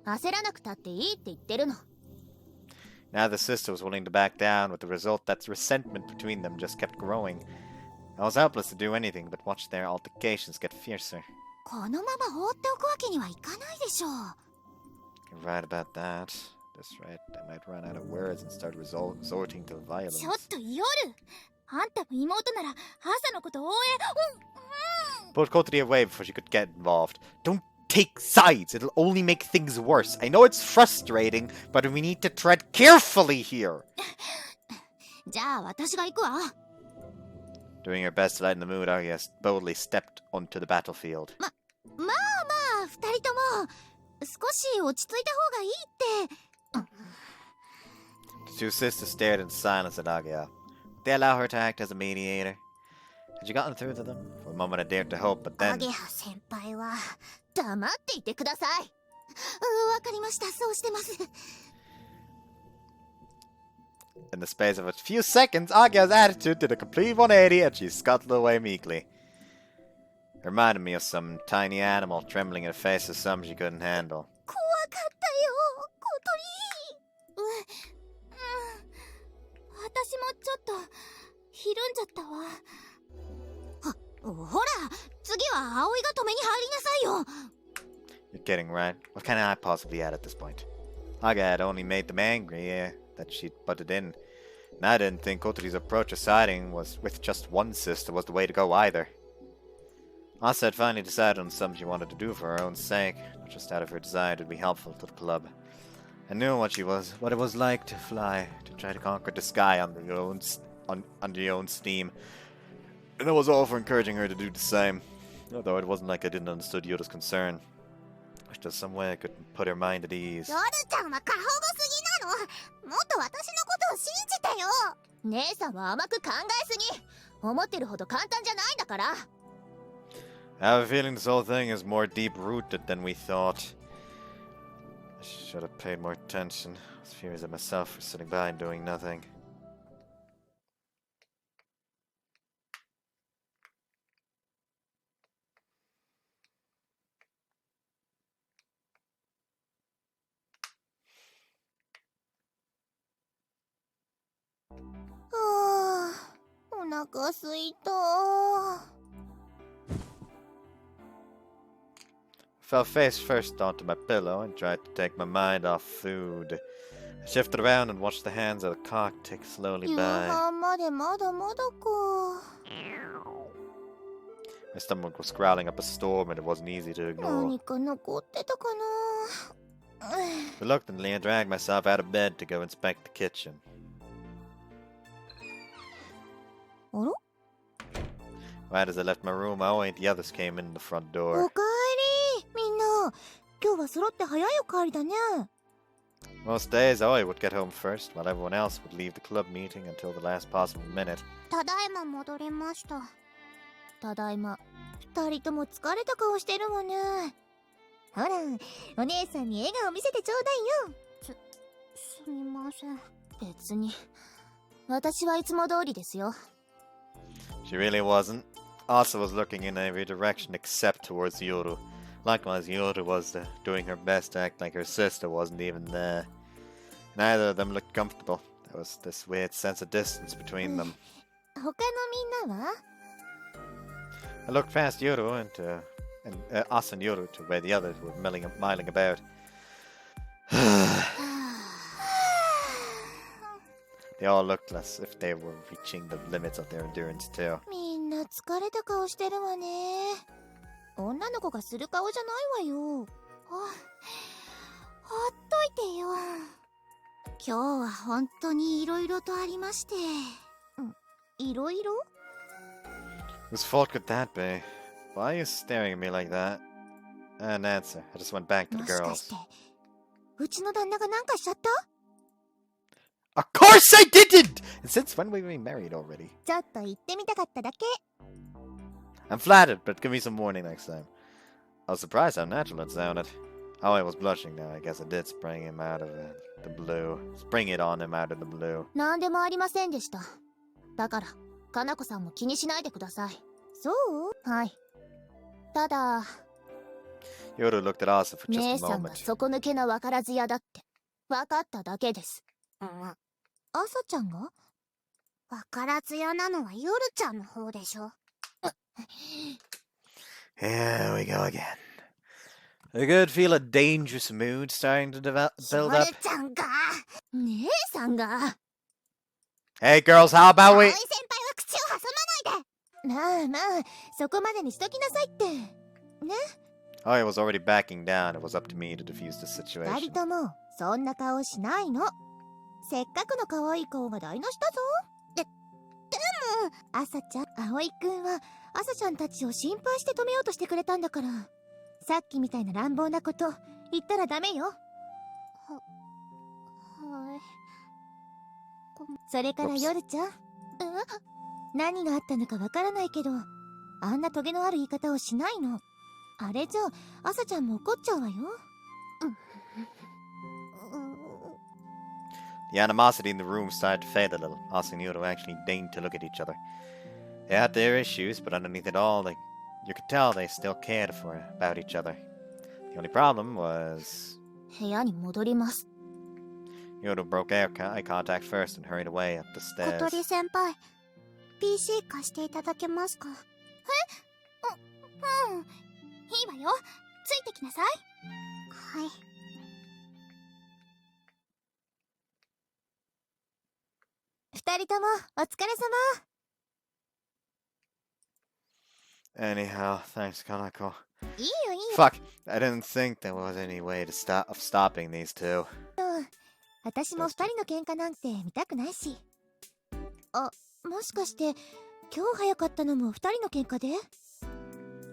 B: 焦らなくたっていいって言ってるの。
A: Now the sister was willing to back down, with the result that resentment between them just kept growing. I was helpless to do anything but watch their altercations get fiercer.
B: このまま放っておくわけにはいかないでしょう。
A: You're right about that. That's right. I might run out of words and start resorting to violence.
C: ちょっと夜、あんたも妹なら朝のこと応援。
A: Pulled Kotri away before she could get involved. Don't take sides. It'll only make things worse. I know it's frustrating, but we need to tread carefully here.
B: じゃあ私が行くわ。
A: Doing her best to lighten the mood, Arya boldly stepped onto the battlefield.
B: まあ、二人とも少し落ち着いた方がいいって。
A: The 2 sisters stared in silence at Agya. They allow her to act as a mediator. Had you gotten through to them? For a moment I dared to hope, but
B: ア
A: then...
B: ゲハ先輩は黙っていてください。わかりました。そうしてます。
A: In the space of a few seconds, Agya's attitude did a complete 180 and she scuttled away meekly. It reminded me of some tiny animal trembling in the face of something she couldn't handle.
B: 怖かったよ、小鳥。私もちょっとひるんじゃったわ。ほら、次は葵が止めに入りなさいよ。
A: You're kidding, right? What can I possibly add at this point? Agya had only made them angry, that she'd butted in. And I didn't think Kotori's approach of siding was with just one sister was the way to go either. Asa had finally decided on something she wanted to do for her own sake, not just out of her desire to be helpful to the club. I knew what it was like to fly, to try to conquer the sky under your own steam. And I was all for encouraging her to do the same, although it wasn't like I didn't understand Yoda's concern. Wish there's some way I could put her mind at ease.
B: ヨルちゃんは過保護すぎなの。もっと私のことを信じてよ。姉さんは甘く考えすぎ。思ってるほど簡単じゃないんだから。
A: I have a feeling this whole thing is more deep-rooted than we thought. I should have paid more attention. I was furious at myself for sitting by and doing nothing.
B: Oh, お腹すいた。
A: I fell face first onto my pillow and tried to take my mind off food. I shifted around and watched the hands of the clock tick slowly
B: 夕
A: by.
B: 飯までまだまだか。
A: My stomach was growling up a storm and it wasn't easy to ignore.
B: 何か残ってたかな。
A: Reluctantly, I dragged myself out of bed to go inspect the kitchen.
B: あら？
A: Right as I left my room, Aoi and the others came in the front
B: お
A: door.
B: かえり、みんな。今日は揃って早いお帰りだね。
A: Most days, Aoi would get home first, while everyone else would leave the club meeting until the last possible minute.
B: ただいま戻りました。ただいま。二人とも疲れた顔してるわね。ほら、お姉さんに笑顔見せてちょうだいよ。すみません。別に。私はいつも通りですよ。
A: She really wasn't. Asa was looking in every direction except towards Yoru. Likewise, Yoru was doing her best to act like her sister wasn't even there. Neither of them looked comfortable. There was this weird sense of distance between them.
B: 他のみんなは？
A: I looked past Yoru and Asa and Yoru to where the others were milling about. They all looked as if they were reaching the limits of their endurance too.
B: みんな疲れた顔してるわね。女の子がする顔じゃないわよ。ほっといてよ。今日は本当にいろいろとありまして。いろいろ？
A: Whose fault could that be? Why are you staring at me like that? An answer. I just went back to the
B: もしか
A: girls.
B: して、うちの旦那が何かしちゃった？
A: Of course I didn't! And since when were we married already?
B: ちょっと言ってみたかっただけ。
A: I'm flattered, but give me some warning next time. I was surprised how natural it sounded. Oh, I was blushing now. I guess I did spring him out of the blue. Spring it on him out of the blue.
B: なんでもありませんでした。だから、かなこさんも気にしないでください。そう？はい。ただ、
A: Yoda looked at Asa for just
B: 姉
A: a
B: さんが
A: moment.
B: 底抜けな分からず屋だって、分かっただけです。あさちゃんが？分からず屋なのはヨルちゃんの方でしょ。
A: Here we go again. I could feel a dangerous mood starting to build up.
B: ちゃんが、姉さんが。
A: Hey girls, how about
B: 葵
A: we...
B: 先輩は口を挟まないで。まあまあ、そこまでにしときなさいって。ね。
A: Oh, I was already backing down. It was up to me to defuse the
B: 二
A: situation.
B: 人とも、そんな顔しないの。せっかくの可愛い顔が台無しだぞ。でも、あさちゃん、葵くんは、あさちゃんたちを心配して止めようとしてくれたんだから。さっきみたいな乱暴なこと言ったらダメよ。はい。それから夜ちゃん。何があったのかわからないけど、あんなトゲのある言い方をしないの。あれじゃ朝ちゃんも怒っちゃうわよ。
A: The animosity in the room started to fade a little, asking you to actually deign to look at each other. They had their issues, but underneath it all, you could tell they still cared about each other. The only problem was...
B: 部屋に戻ります。
A: Yoda broke eye contact first and hurried away up the
C: 小
A: stairs.
C: 鳥先輩、PC 貸していただけますか？
B: いいわよ。ついてきなさい。
C: はい。
B: 二人ともお疲れ様。
A: Anyhow, thanks, Kanako.
B: いいよいいよ。
A: Fuck, I didn't think there was any way of stopping these two.
B: 私も二人の喧嘩なんて見たくないし。あ、もしかして今日早かったのも二人の喧嘩で？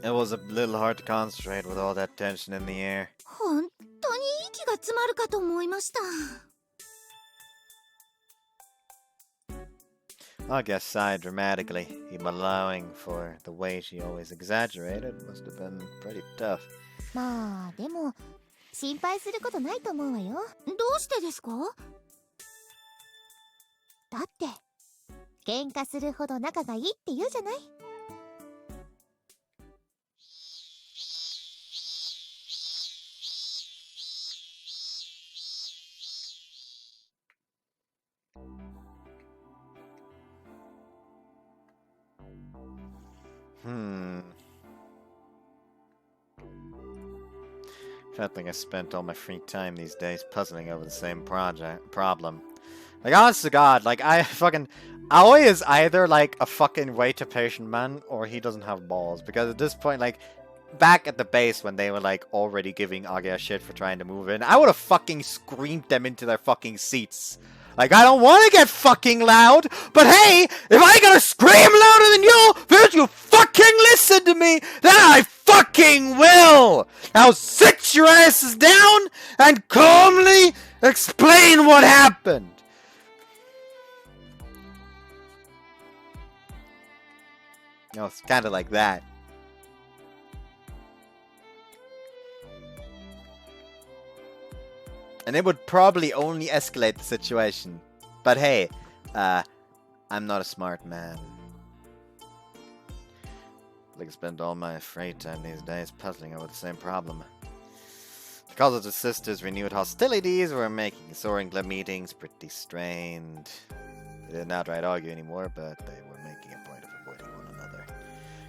A: It was a little hard to concentrate with all that tension in the air.
B: 本当に息が詰まるかと思いました。
A: I guess sighed dramatically, even allowing for the way she always exaggerated must have been pretty tough.
B: まあでも心配することないと思うわよ。どうしてですか？だって喧嘩するほど仲がいいって言うじゃない。
A: I think I spent all my free time these days puzzling over the same problem. Like, honest to God, like, Aoi is either, like, a fucking way too patient man, or he doesn't have balls. Because at this point, like, back at the base when they were, like, already giving Agaya shit for trying to move in, I would have fucking screamed them into their fucking seats. Like, I don't want to get fucking loud, but hey, if I gotta scream louder than you, because you fucking listen to me, then I fucking will! Now sit your asses down and calmly explain what happened! No, it's kinda like that. And it would probably only escalate the situation. But hey, I'm not a smart man. I spend all my free time these days puzzling over the same problem. Because of the sisters' renewed hostilities, we're making soaring club meetings pretty strained. They didn't outright argue anymore, but they were making a point of avoiding one another.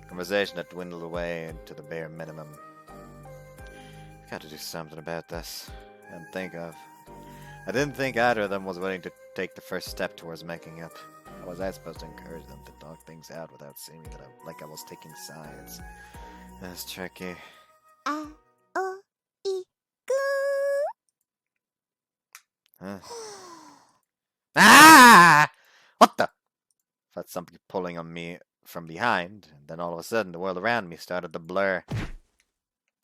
A: Conversation had dwindled away to the bare minimum. I've got to do something about this. I didn't think either of them was willing to take the first step towards making up. How was I supposed to encourage them to talk things out without seeming that I was taking sides? That's tricky.
B: Aoi-kun.
A: Huh? Ah! What the? Felt something pulling on me from behind, and then all of a sudden the world around me started to blur.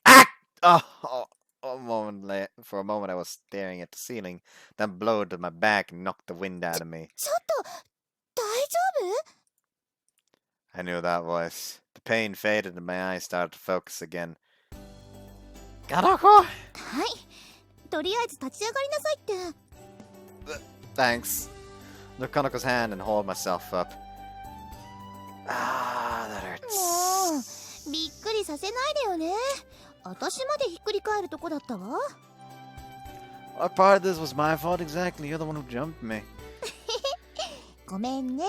A: Ah! Oh! For a moment I was staring at the ceiling, then blowed to my back and knocked the wind out of me.
B: ちょっと大丈夫？
A: I knew that voice. The pain faded and my eyes started to focus again. Kanako?
B: はい。とりあえず立ち上がりなさいって。
A: Thanks. I took Kanako's hand and hauled myself up. Ah, that hurts.
B: もうびっくりさせないでよね。私までひっくり返るとこだったわ。
A: What part of this was my fault exactly? You're the one who jumped me.
B: ごめんね。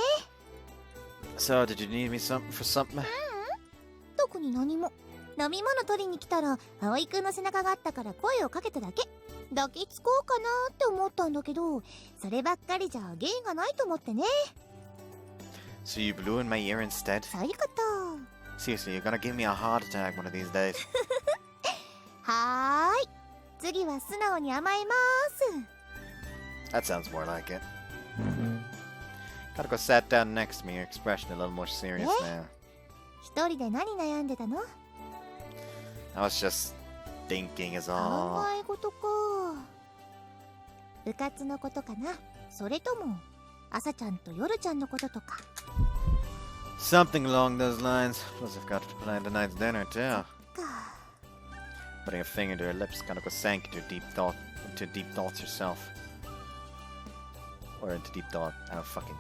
A: So, did you need me for something?
B: 特に何も。飲み物取りに来たら葵くんの背中があったから声をかけただけ。抱きつこうかなって思ったんだけど、そればっかりじゃ芸がないと思ってね。
A: So you blew in my ear instead?
B: そういうこと。
A: Seriously, you're gonna give me a heart attack one of these days.
B: はーい。次は素直に甘えまーす。
A: That sounds more like it. Kanako sat down next to me, her expression a little more serious now.
B: 一人で何悩んでたの？
A: I was just thinking is
B: 考
A: all.
B: え事か。部活のことかな。それとも朝ちゃんと夜ちゃんのこととか。
A: Something along those lines. Plus, I've got to plan tonight's dinner too. Putting a finger to her lips, Kanako sank into deep thoughts herself. Or into deep thought. I don't fucking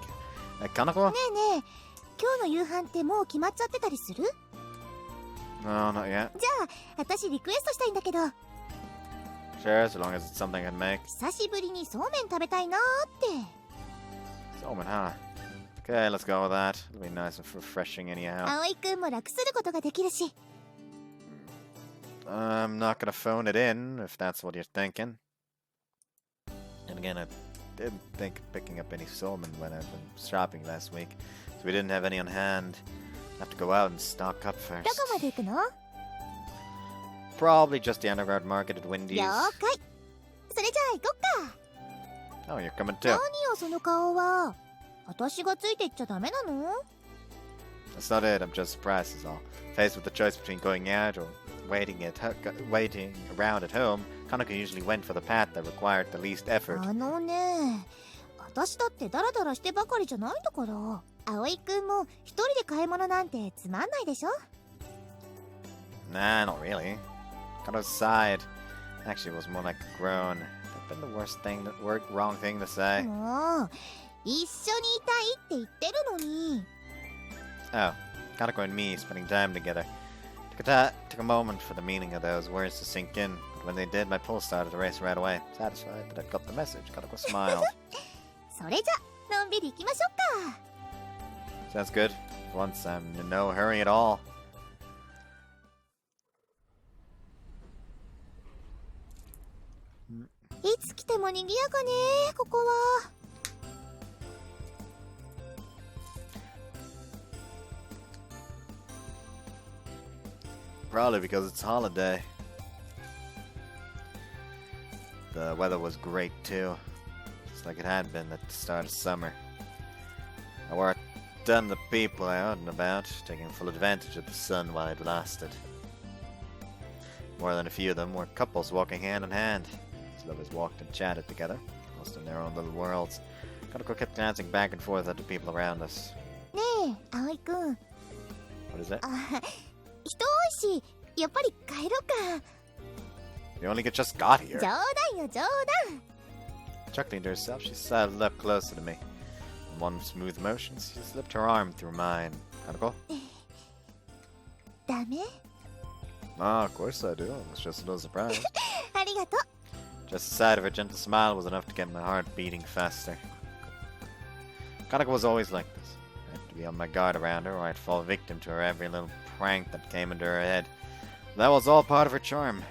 A: care. Kanako?
B: ねえねえ、今日の夕飯ってもう決まっちゃってたりする？
A: No, not yet.
B: じゃあ、私リクエストしたいんだけど。
A: Sure, as long as it's something I'd make.
B: 久しぶりにそうめん食べたいなーって。
A: Someone, huh? Okay, let's go with that. It'll be nice and refreshing anyhow.
B: 葵くんも楽することができるし。
A: I'm not gonna phone it in, if that's what you're thinking. And again, I didn't think of picking up any salmon when I've been shopping last week, so we didn't have any on hand. I'll have to go out and stock up
B: ど
A: first.
B: こまで行くの？
A: Probably just the underground market at Wendy's.
B: 了解。それじゃあ行こっか。
A: Oh, you're coming too.
B: 何よその顔は。私がついていっちゃダメなの？
A: That's not it, I'm just surprised is all. Faced with the choice between going out or waiting around at home, Kanako usually went for the path that required the least effort.
B: あのね、私だってダラダラしてばかりじゃないんだから。葵くんも一人で買い物なんてつまんないでしょ？
A: Nah, not really. Kanako sighed. Actually, it was more like a groan. That'd been the wrong thing to say.
B: もう一緒にいたいって言ってるのに。
A: Oh, Kanako and me spending time together. Took a moment for the meaning of those words to sink in, but when they did, my pulse started to race right away. Satisfied that I'd got the message, Kanako smiled.
B: それじゃのんびり行きましょうか。
A: Sounds good. For once, I'm in no hurry at all.
B: Hmm. いつ来ても賑やかね、ここは。
A: Probably because it's holiday. The weather was great too, just like it had been at the start of summer. I were done the people out and about, taking full advantage of the sun while it lasted. More than a few of them were couples walking hand in hand. As lovers walked and chatted together, lost in their own little worlds. Kanako kept glancing back and forth at the people around us.
B: ねえ、葵くん。
A: What is it?
B: 人多いし、やっぱり帰ろうか。
A: You only just got here.
B: 冗談よ、冗談。
A: Chuckling to herself, she sidled up closer to me. In one smooth motion, she slipped her arm through mine. Kanako?
B: ダメ？
A: Ah, of course I do. I was just a little surprised.
B: ありがとう。
A: Just the sight of her gentle smile was enough to get my heart beating faster. Kanako was always like this. I had to be on my guard around her, or I'd fall victim to her every little prank that came into her head. That was all part of her charm.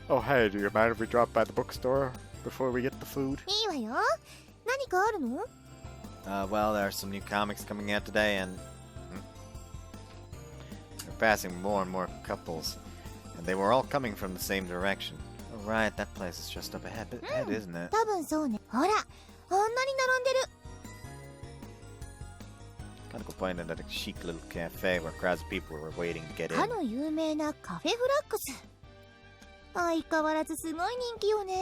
A: Oh, hey, do you mind if we drop by the bookstore before we get the food?
B: いいわよ。何かあるの？
A: Well, there are some new comics coming out today, and they're passing more and more couples, and they were all coming from the same direction. Oh, right, that place is just up ahead, isn't it?
B: 多分そうね。ほら、あんなに並んでる。
A: Kanako pointed at a chic little cafe where crowds of people were waiting to get
B: か
A: in.
B: の有名なカフェフラックス。相変わらずすごい人気よね。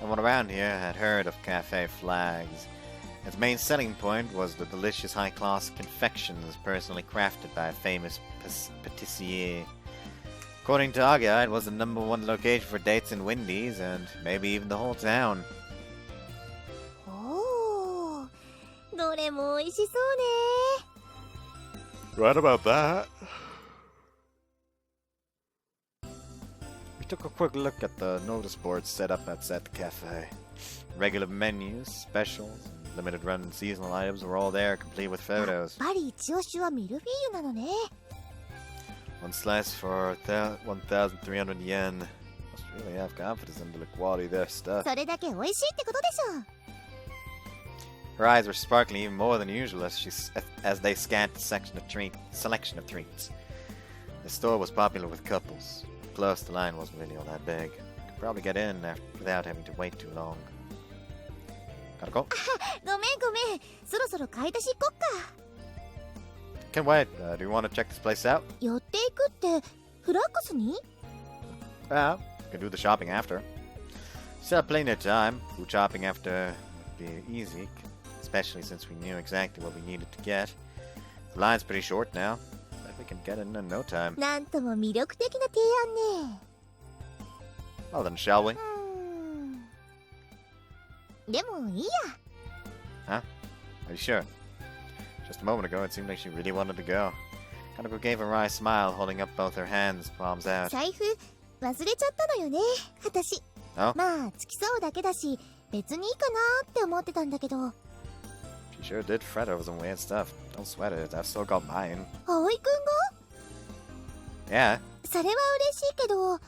A: Everyone around here had heard of cafe flags. Its main selling point was the delicious high-class confections personally crafted by a famous patissier. According to Aga, it was the #1 location for dates in Wendy's, and maybe even the whole town.
B: おお、どれも美味しそうね。
A: Right about that. We took a quick look at the notice boards set up outside the cafe. Regular menus, specials, and limited run and seasonal items were all there, complete with
B: やっ
A: photos.
B: ぱり一押しはミルフィーユなのね。
A: One slice for 1,300 yen. Must really have confidence in the quality of their stuff.
B: それだけ美味しいってことでしょ。
A: Her eyes were sparkling even more than usual as they scanned the selection of treats. The store was popular with couples. Plus, the line wasn't really all that big. Could probably get in without having to wait too long. Gotta go?
B: ごめんごめん。そろそろ買い出し行こっか。
A: Can't wait. Do you want to check this place out?
B: 寄っていくってフラックスに？
A: Yeah, you can do the shopping after. Still have plenty of time. Food shopping after would be easy. especially since we knew exactly what we needed to get. The line's pretty short now, but we can get it in no time.
B: なんとも魅力的な提案ね。
A: Well then, shall we?
B: でもいいや。
A: Huh? Are you sure? Just a moment ago, it seemed like she really wanted to go. Kanako gave a wry smile, holding up both her hands, palms out.
B: 財布忘れちゃったのよね、私。
A: Oh?
B: まあ、付き添うだけだし、別にいいかなって思ってたんだけど。
A: She sure did fret over some weird stuff. Don't sweat it, I've still got mine.
B: 葵くんが？
A: Yeah.
B: それは嬉しいけど、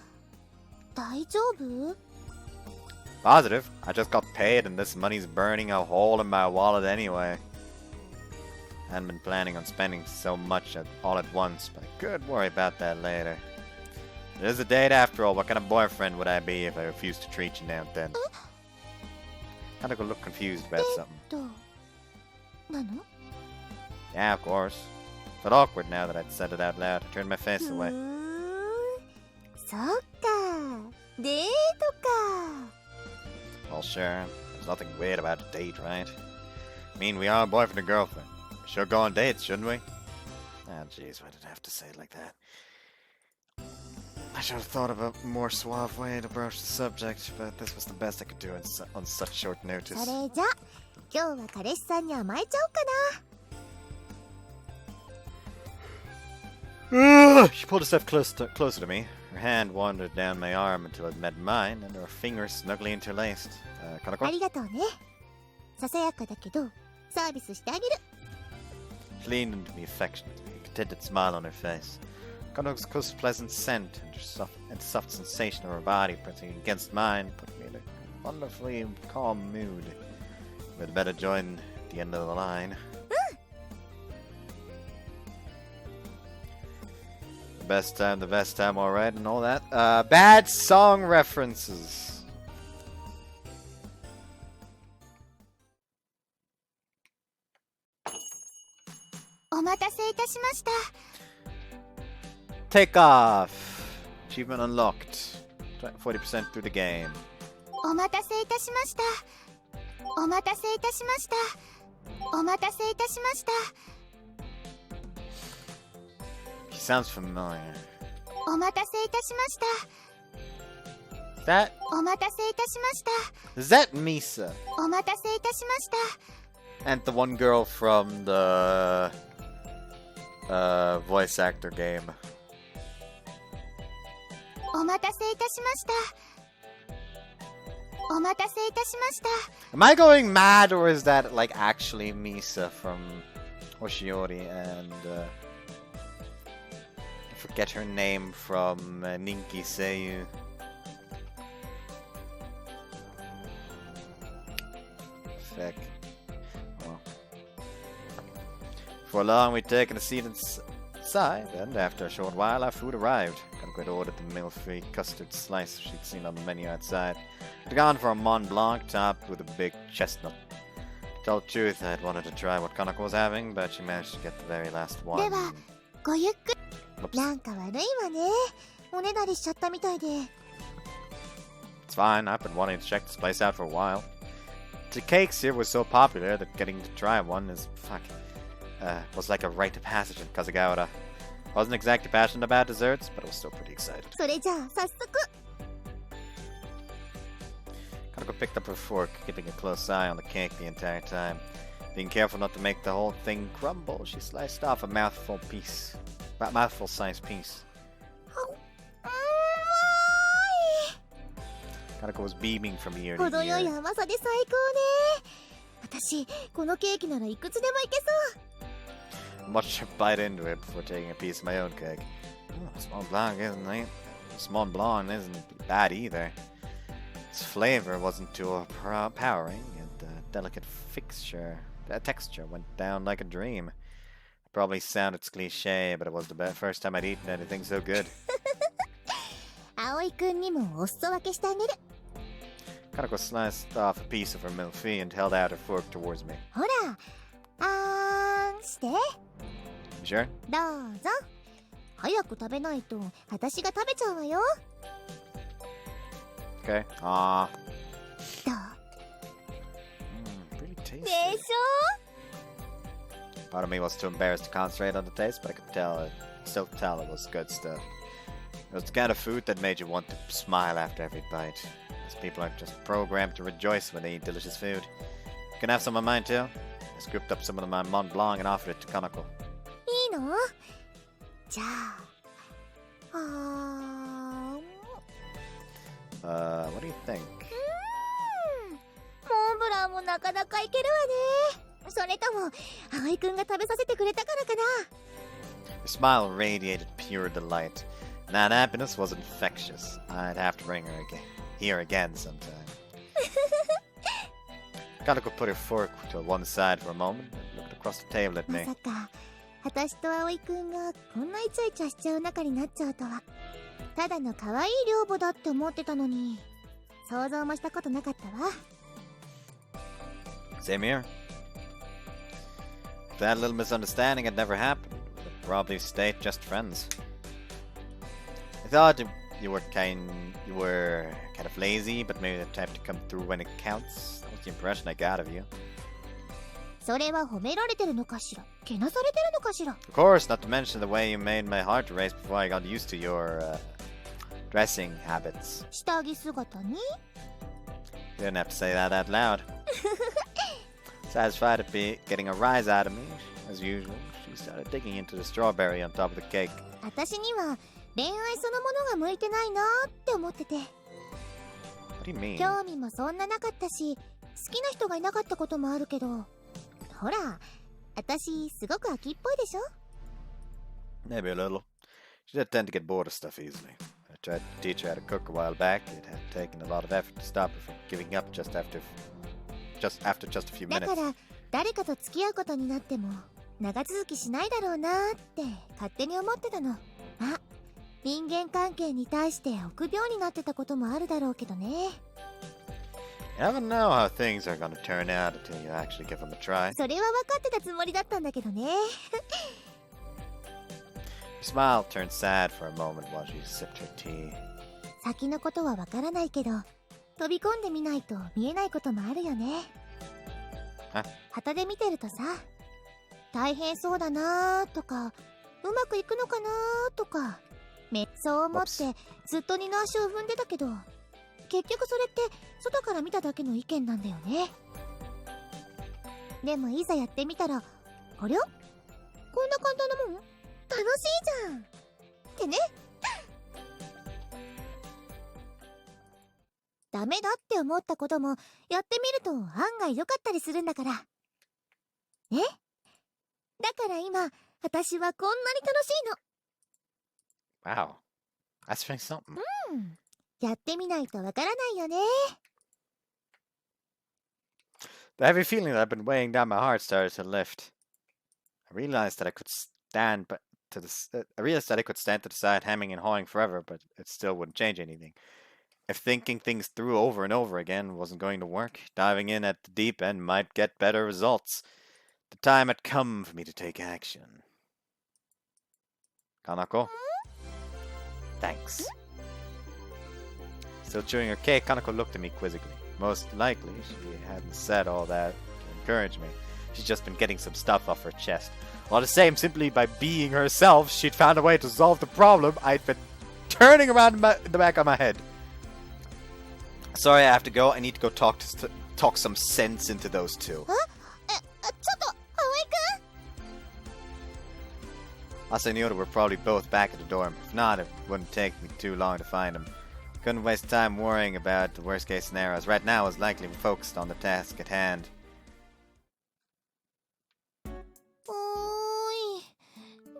B: 大丈夫？
A: Positive. I just got paid and this money's burning a hole in my wallet anyway. I hadn't been planning on spending so much all at once, but I could worry about that later. It is a date after all. What kind of boyfriend would I be if I refused to treat you now and then? Kanako looked confused about something.
B: なの？
A: Yeah, of course. Felt awkward now that I'd said it out loud. I turned my face away.
B: そっか。デートか。
A: Well, sure. There's nothing weird about a date, right? I mean, we are a boyfriend and girlfriend. We should go on dates, shouldn't we? Ah, jeez, why did I have to say it like that? I should have thought of a more suave way to broach the subject, but this was the best I could do on such short
B: そ
A: notice.
B: れじゃ、今日は彼氏さんに甘えちゃおうかな。
A: She pulled a step closer to me. Her hand wandered down my arm until it met mine, and her fingers snugly interlaced.
B: あ
A: Kanako?
B: りがとうね。ささやかだけど、サービスしてあげる。
A: She leaned into me affectionately, a contented smile on her face. Kanako's close, pleasant scent and soft sensation of her body pressing against mine put me in a wonderfully calm mood. We'd better join the end of the line. The best time, alright, and all that. Bad song references. Take off. Achievement unlocked. 40% through the game.
B: お待たせいたしました。お待たせいたしました。お待たせいたしました。
A: She sounds familiar.
B: お待たせいたしました。
A: That
B: お待たせいたしました。
A: is that Misa
B: お待たせいたしました。
A: and the one girl from the voice actor game.
B: お待たせいたしました。お待たせいたしました。
A: Am I going mad or is that like actually Misa from Hoshiori and I forget her name from Ninki Seiyu. Feck. Well. For long we'd taken a seat inside, and after a short while our food arrived. Kanako had ordered the meal-free custard slice she'd seen on the menu outside. I'd gone for a Mont Blanc topped with a big chestnut. To tell the truth, I'd wanted to try what Kanako was having, but she managed to get the very last one.
B: では、ごゆっくり。
A: Whoops.
B: なんか悪いわね。おねだりしちゃったみたいで。
A: It's fine, I've been wanting to check this place out for a while. The cakes here were so popular that getting to try one was like a rite of passage in Kazagawa. Wasn't exactly passionate about desserts, but I was still pretty excited.
B: それじゃあ、早速。
A: Kanako picked up her fork, keeping a close eye on the cake the entire time. Being careful not to make the whole thing crumble, she sliced off a mouthful-sized piece. Kanako was beaming from ear to
B: 程よい
A: ear.
B: 甘さで最高ね。私、このケーキならいくつでもいけそう。
A: Much to bite into it before taking a piece of my own cake. Small Blanc isn't bad either. Its flavor wasn't too overpowering, and the delicate texture went down like a dream. It probably sounded cliche, but it was the first time I'd eaten anything so good.
B: 葵くんにもお裾分けしてあげる。
A: Kanako sliced off a piece of her milfie and held out her fork towards me.
B: ほら、あーんして。
A: You sure?
B: どうぞ。早く食べないと私が食べちゃうわよ。
A: Okay. Aww.
B: どう？
A: Pretty tasty.
B: ねでし
A: Part of me was too embarrassed to concentrate on the taste, but I could still tell it was good stuff. It was the kind of food that made you want to smile after every bite. These people aren't just programmed to rejoice when they eat delicious food. You can have some of mine too. I scooped up some of my Mont Blanc and offered it to Kanako.
B: ょ。いいの？じゃあ、
A: What do you think?
B: モンブランもなかなかいけるわね。それとも葵くんが食べさせてくれたからかな。
A: Her smile radiated pure delight, and that happiness was infectious. I'd have to bring her here again sometime. Kanako put her fork to one side for a moment and looked across the table at
B: ま
A: me.
B: さか私と葵くんがこんなイチャイチャしちゃう仲になっちゃうとは。ただの可愛い寮母だって思ってたのに、想像もしたことなかったわ。
A: Same here. If that little misunderstanding had never happened, we'd probably stayed just friends. I thought you were kind of lazy, but maybe the type to come through when it counts. That was the impression I got of you.
B: それは褒められてるのかしら、けなされてるのかしら。
A: Of course, not to mention the way you made my heart race before I got used to your dressing habits.
B: 下着姿に
A: You didn't have to say that out loud. Satisfied at getting a rise out of me, as usual, she started digging into the strawberry on top of the cake.
B: 私には恋愛そのものが向いてないなって思ってて。
A: What do you mean?
B: 興味もそんななかったし、好きな人がいなかったこともあるけど、ほら、私すごく秋っぽいでしょ？
A: Maybe a little. She did tend to get bored of stuff easily. I tried to teach her how to cook a while back. It had taken a lot of effort to stop her from giving up just after just a few
B: だ
A: minutes.
B: から誰かと付き合うことになっても長続きしないだろうなって勝手に思ってたの。あ、人間関係に対して臆病になってたこともあるだろうけどね。
A: You never know how things are gonna turn out until you actually give them a try.
B: それは分かってたつもりだったんだけどね。
A: Her smile turned sad for a moment while she sipped her tea.
B: 先のことは分からないけど、飛び込んでみないと見えないこともあるよね。旗で見てるとさ、大変そうだなーとか、うまくいくのかなーとか、そう思ってずっと二の足を踏んでたけど、結局それって外から見ただけの意見なんだよね。でもいざやってみたら、ありゃ？こんな簡単なもん？楽しいじゃんってね。ダメだって思ったこともやってみると案外良かったりするんだから。ね？だから今、私はこんなに楽しいの。
A: Wow. That's really something.
B: やってみないとわからないよね。
A: The heavy feeling that had been weighing down my heart started to lift. I realized that I could stand to the side, hemming and hawing forever, but it still wouldn't change anything. If thinking things through over and over again wasn't going to work, diving in at the deep end might get better results. The time had come for me to take action. Kanako? Thanks. Still chewing her cake, Kanako looked at me quizzically. Most likely, she hadn't said all that to encourage me. She'd just been getting some stuff off her chest. All the same, simply by being herself, she'd found a way to solve the problem I'd been turning around in the back of my head. Sorry, I have to go. I need to go talk some sense into those two.
B: ちょっと、葵くん？
A: Asa and Yoda were probably both back at the dorm. If not, it wouldn't take me too long to find them. Couldn't waste time worrying about the worst case scenarios. Right now, I was likely focused on the task at hand.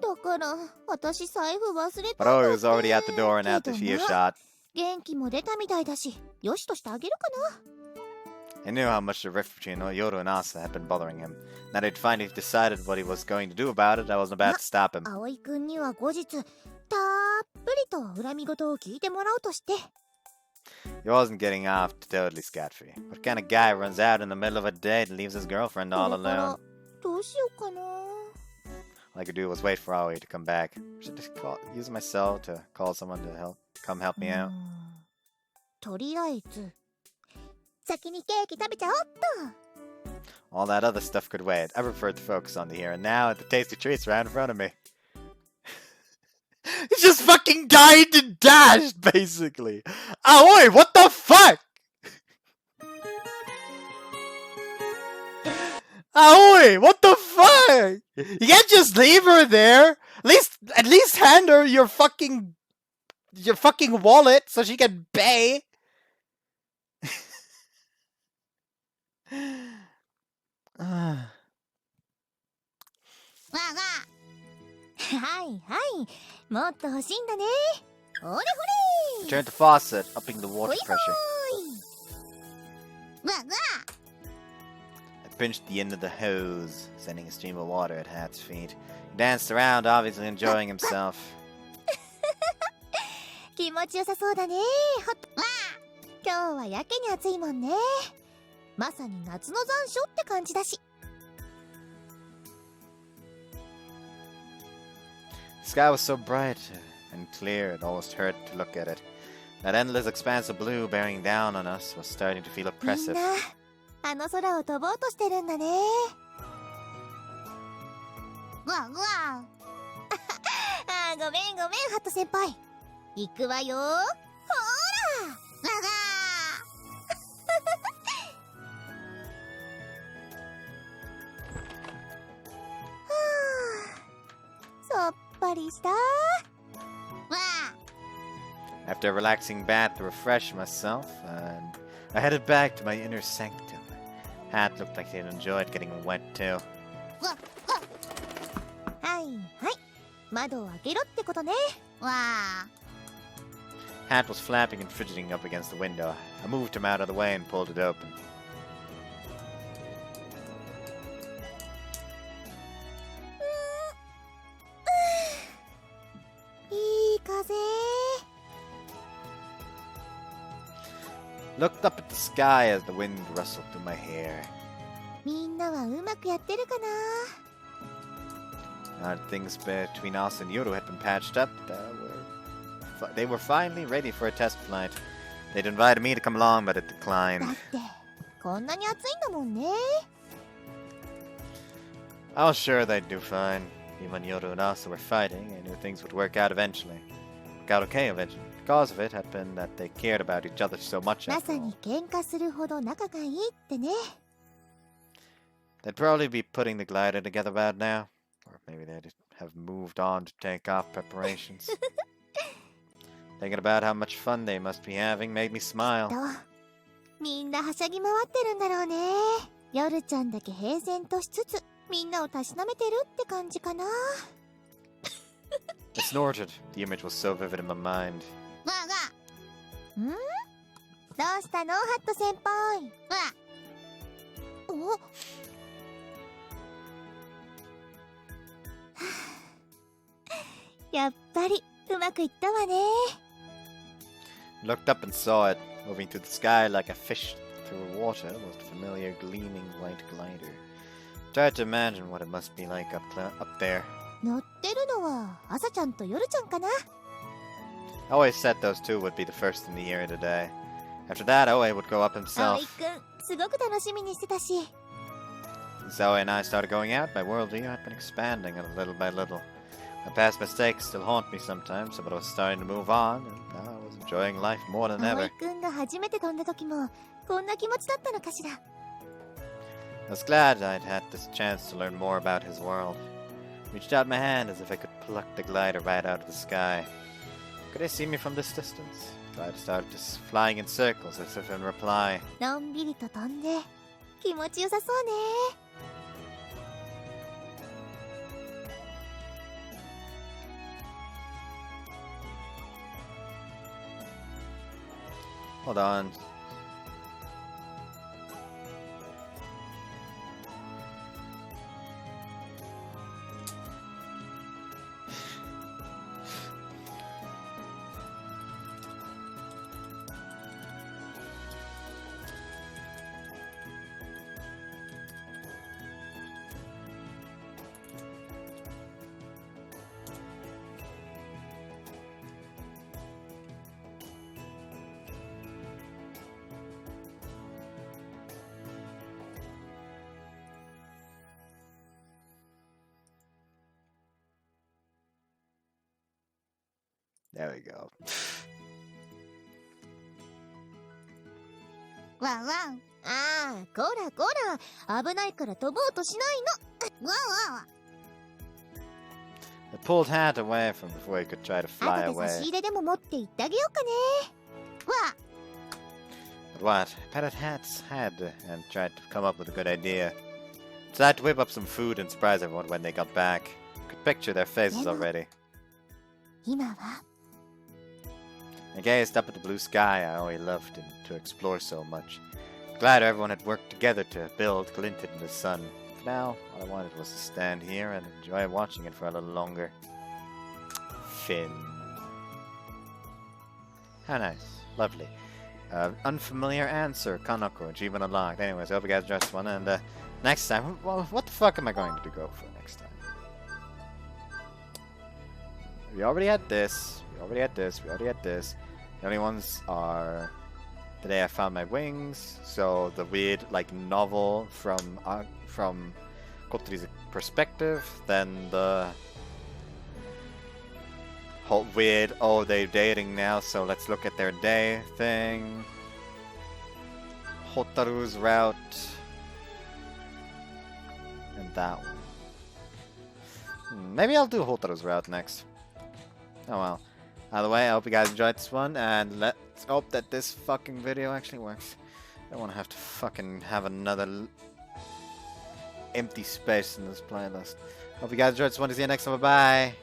B: だから私財布忘れた
A: But
B: んだ
A: Ori
B: って
A: was already at the door and out the
B: けどな
A: earshot.
B: 元気も出たみたいだし、よしとしてあげるかな。
A: I knew how much the rift between Yoda and Asa had been bothering him. Now that he'd finally decided what he was going to do about it, I wasn't about to stop him.
B: 葵くんには後日たっぷりと恨み事を聞いてもらおうとして。
A: He wasn't getting off totally scot-free. What kind of guy runs out in the middle of a date and leaves his girlfriend all
B: これから
A: alone?
B: どうしようかな。
A: All I could do was wait for Aoi to come back. Should just use my cell to call someone to come help me out.
B: とりあえず先にケーキ食べちゃおっと。
A: All that other stuff could wait. I prefer to focus on the here and now and the tasty treats right in front of me. He just fucking died and dashed, basically. Aoi, what the fuck? Aoi, what the fuck? You can't just leave her there. At least hand her your fucking wallet so she can pay.
B: わあわあ。はいはい。もっと欲しいんだね。ほれほれ。
A: Turn the faucet, upping the water
B: ほい
A: pressure.
B: ほい。わあわあ。
A: I pinched the end of the hose, sending a stream of water at Hat's feet. He danced around, obviously enjoying himself.
B: 気持ちよさそうだね。わあ。今日はやけに暑いもんね。まさに夏の残暑って感じだし。
A: The sky was so bright and clear, it almost hurt to look at it. That endless expanse of blue bearing down on us was starting to feel
B: みん
A: oppressive.
B: なあの空を飛ぼうとしてるんだね。わわあ。あ、ごめんごめんハット先輩。行くわよ。ほーら。わわあ。さっぱりした。わあ。
A: After a relaxing bath to refresh myself, I headed back to my inner sanctum. Hat looked like he had enjoyed getting wet too.
B: はいはい。窓を開けろってことね。わあ。
A: Hat was flapping and fidgeting up against the window. I moved him out of the way and pulled it open.
B: いい風。
A: Looked up at the sky as the wind rustled through my hair.
B: みんなはうまくやってるかな。
A: Now that things between us and Yoru had been patched up, they were finally ready for a test flight. They'd invited me to come along, but it
B: だ
A: declined.
B: ってこんなに暑いんだもんね。
A: I was sure they'd do fine. Even when Yoru and Asa were fighting, I knew things would work out eventually. Work out okay eventually. The cause of it had been that they cared about each other so much
B: ま
A: after
B: さ
A: all.
B: に喧嘩するほど仲がいいってね。
A: They'd probably be putting the glider together about now. Or maybe they'd have moved on to take off preparations. Thinking about how much fun they must be having made me smile.
B: とみんなはしゃぎ回ってるんだろうね。夜ちゃんだけ平然としつつみんなをたしなめてるって感じかな。
A: I snorted. The image was so vivid in my mind.
B: わあわあ。ん？どうしたのハット先輩。わあ。お。やっぱりうまくいったわね。
A: Looked up and saw it, moving through the sky like a fish through water, was the familiar gleaming white glider. Tried to imagine what it must be like up there.
B: 乗ってるのは朝ちゃんと夜ちゃんかな。
A: I always said those two would be the first in the year today. After that, Oe would go up
B: 葵
A: himself.
B: くんすごく楽しみにしてたし。
A: As Oe and I started going out, my worldview had been expanding a little by little. My past mistakes still haunt me sometimes, but I was starting to move on, and I was enjoying life more than
B: 葵
A: ever.
B: くんが初めて飛んだ時もこんな気持ちだったのかしら。
A: I was glad I'd had this chance to learn more about his world. Reached out my hand as if I could pluck the glider right out of the sky. Could they see me from this distance? Glider started just flying in circles as if in reply.
B: のんびりと飛んで気持ちよさそうね。
A: Hold on. There we go.
B: ワンワン。
C: ああ、こらこら、危ないから飛ぼうとしないの。
B: ワンワン。
A: I pulled Hat away from before he could try to fly
B: 後で差し
A: away.
B: 入れでも持って行ってあげようかね。わ
A: But what? I patted Hat's head and tried to come up with a good idea. Decided to whip up some food and surprise everyone when they got back. Could picture their faces already.
B: 今は
A: I gazed up at the blue sky I always loved and to explore so much. Glad everyone had worked together to build glinted in the sun. For now, all I wanted was to stand here and enjoy watching it for a little longer. Finn. How nice. Lovely. Unfamiliar answer, Kanako, achievement unlocked. Anyways, I hope you guys enjoyed this one, and next time, well, what the fuck am I going to go for next time? We already had this, we already had this, we already had this. The only ones are Today I Found My Wings, so the weird, like, novel from Kotori's perspective, then the whole weird, oh, they're dating now, so let's look at their day thing. Hotaru's route. And that one. Maybe I'll do Hotaru's route next. Oh well. Either way, I hope you guys enjoyed this one, and let's hope that this fucking video actually works. I don't want to have to fucking have another empty space in this playlist. Hope you guys enjoyed this one. See you next time. Bye-bye.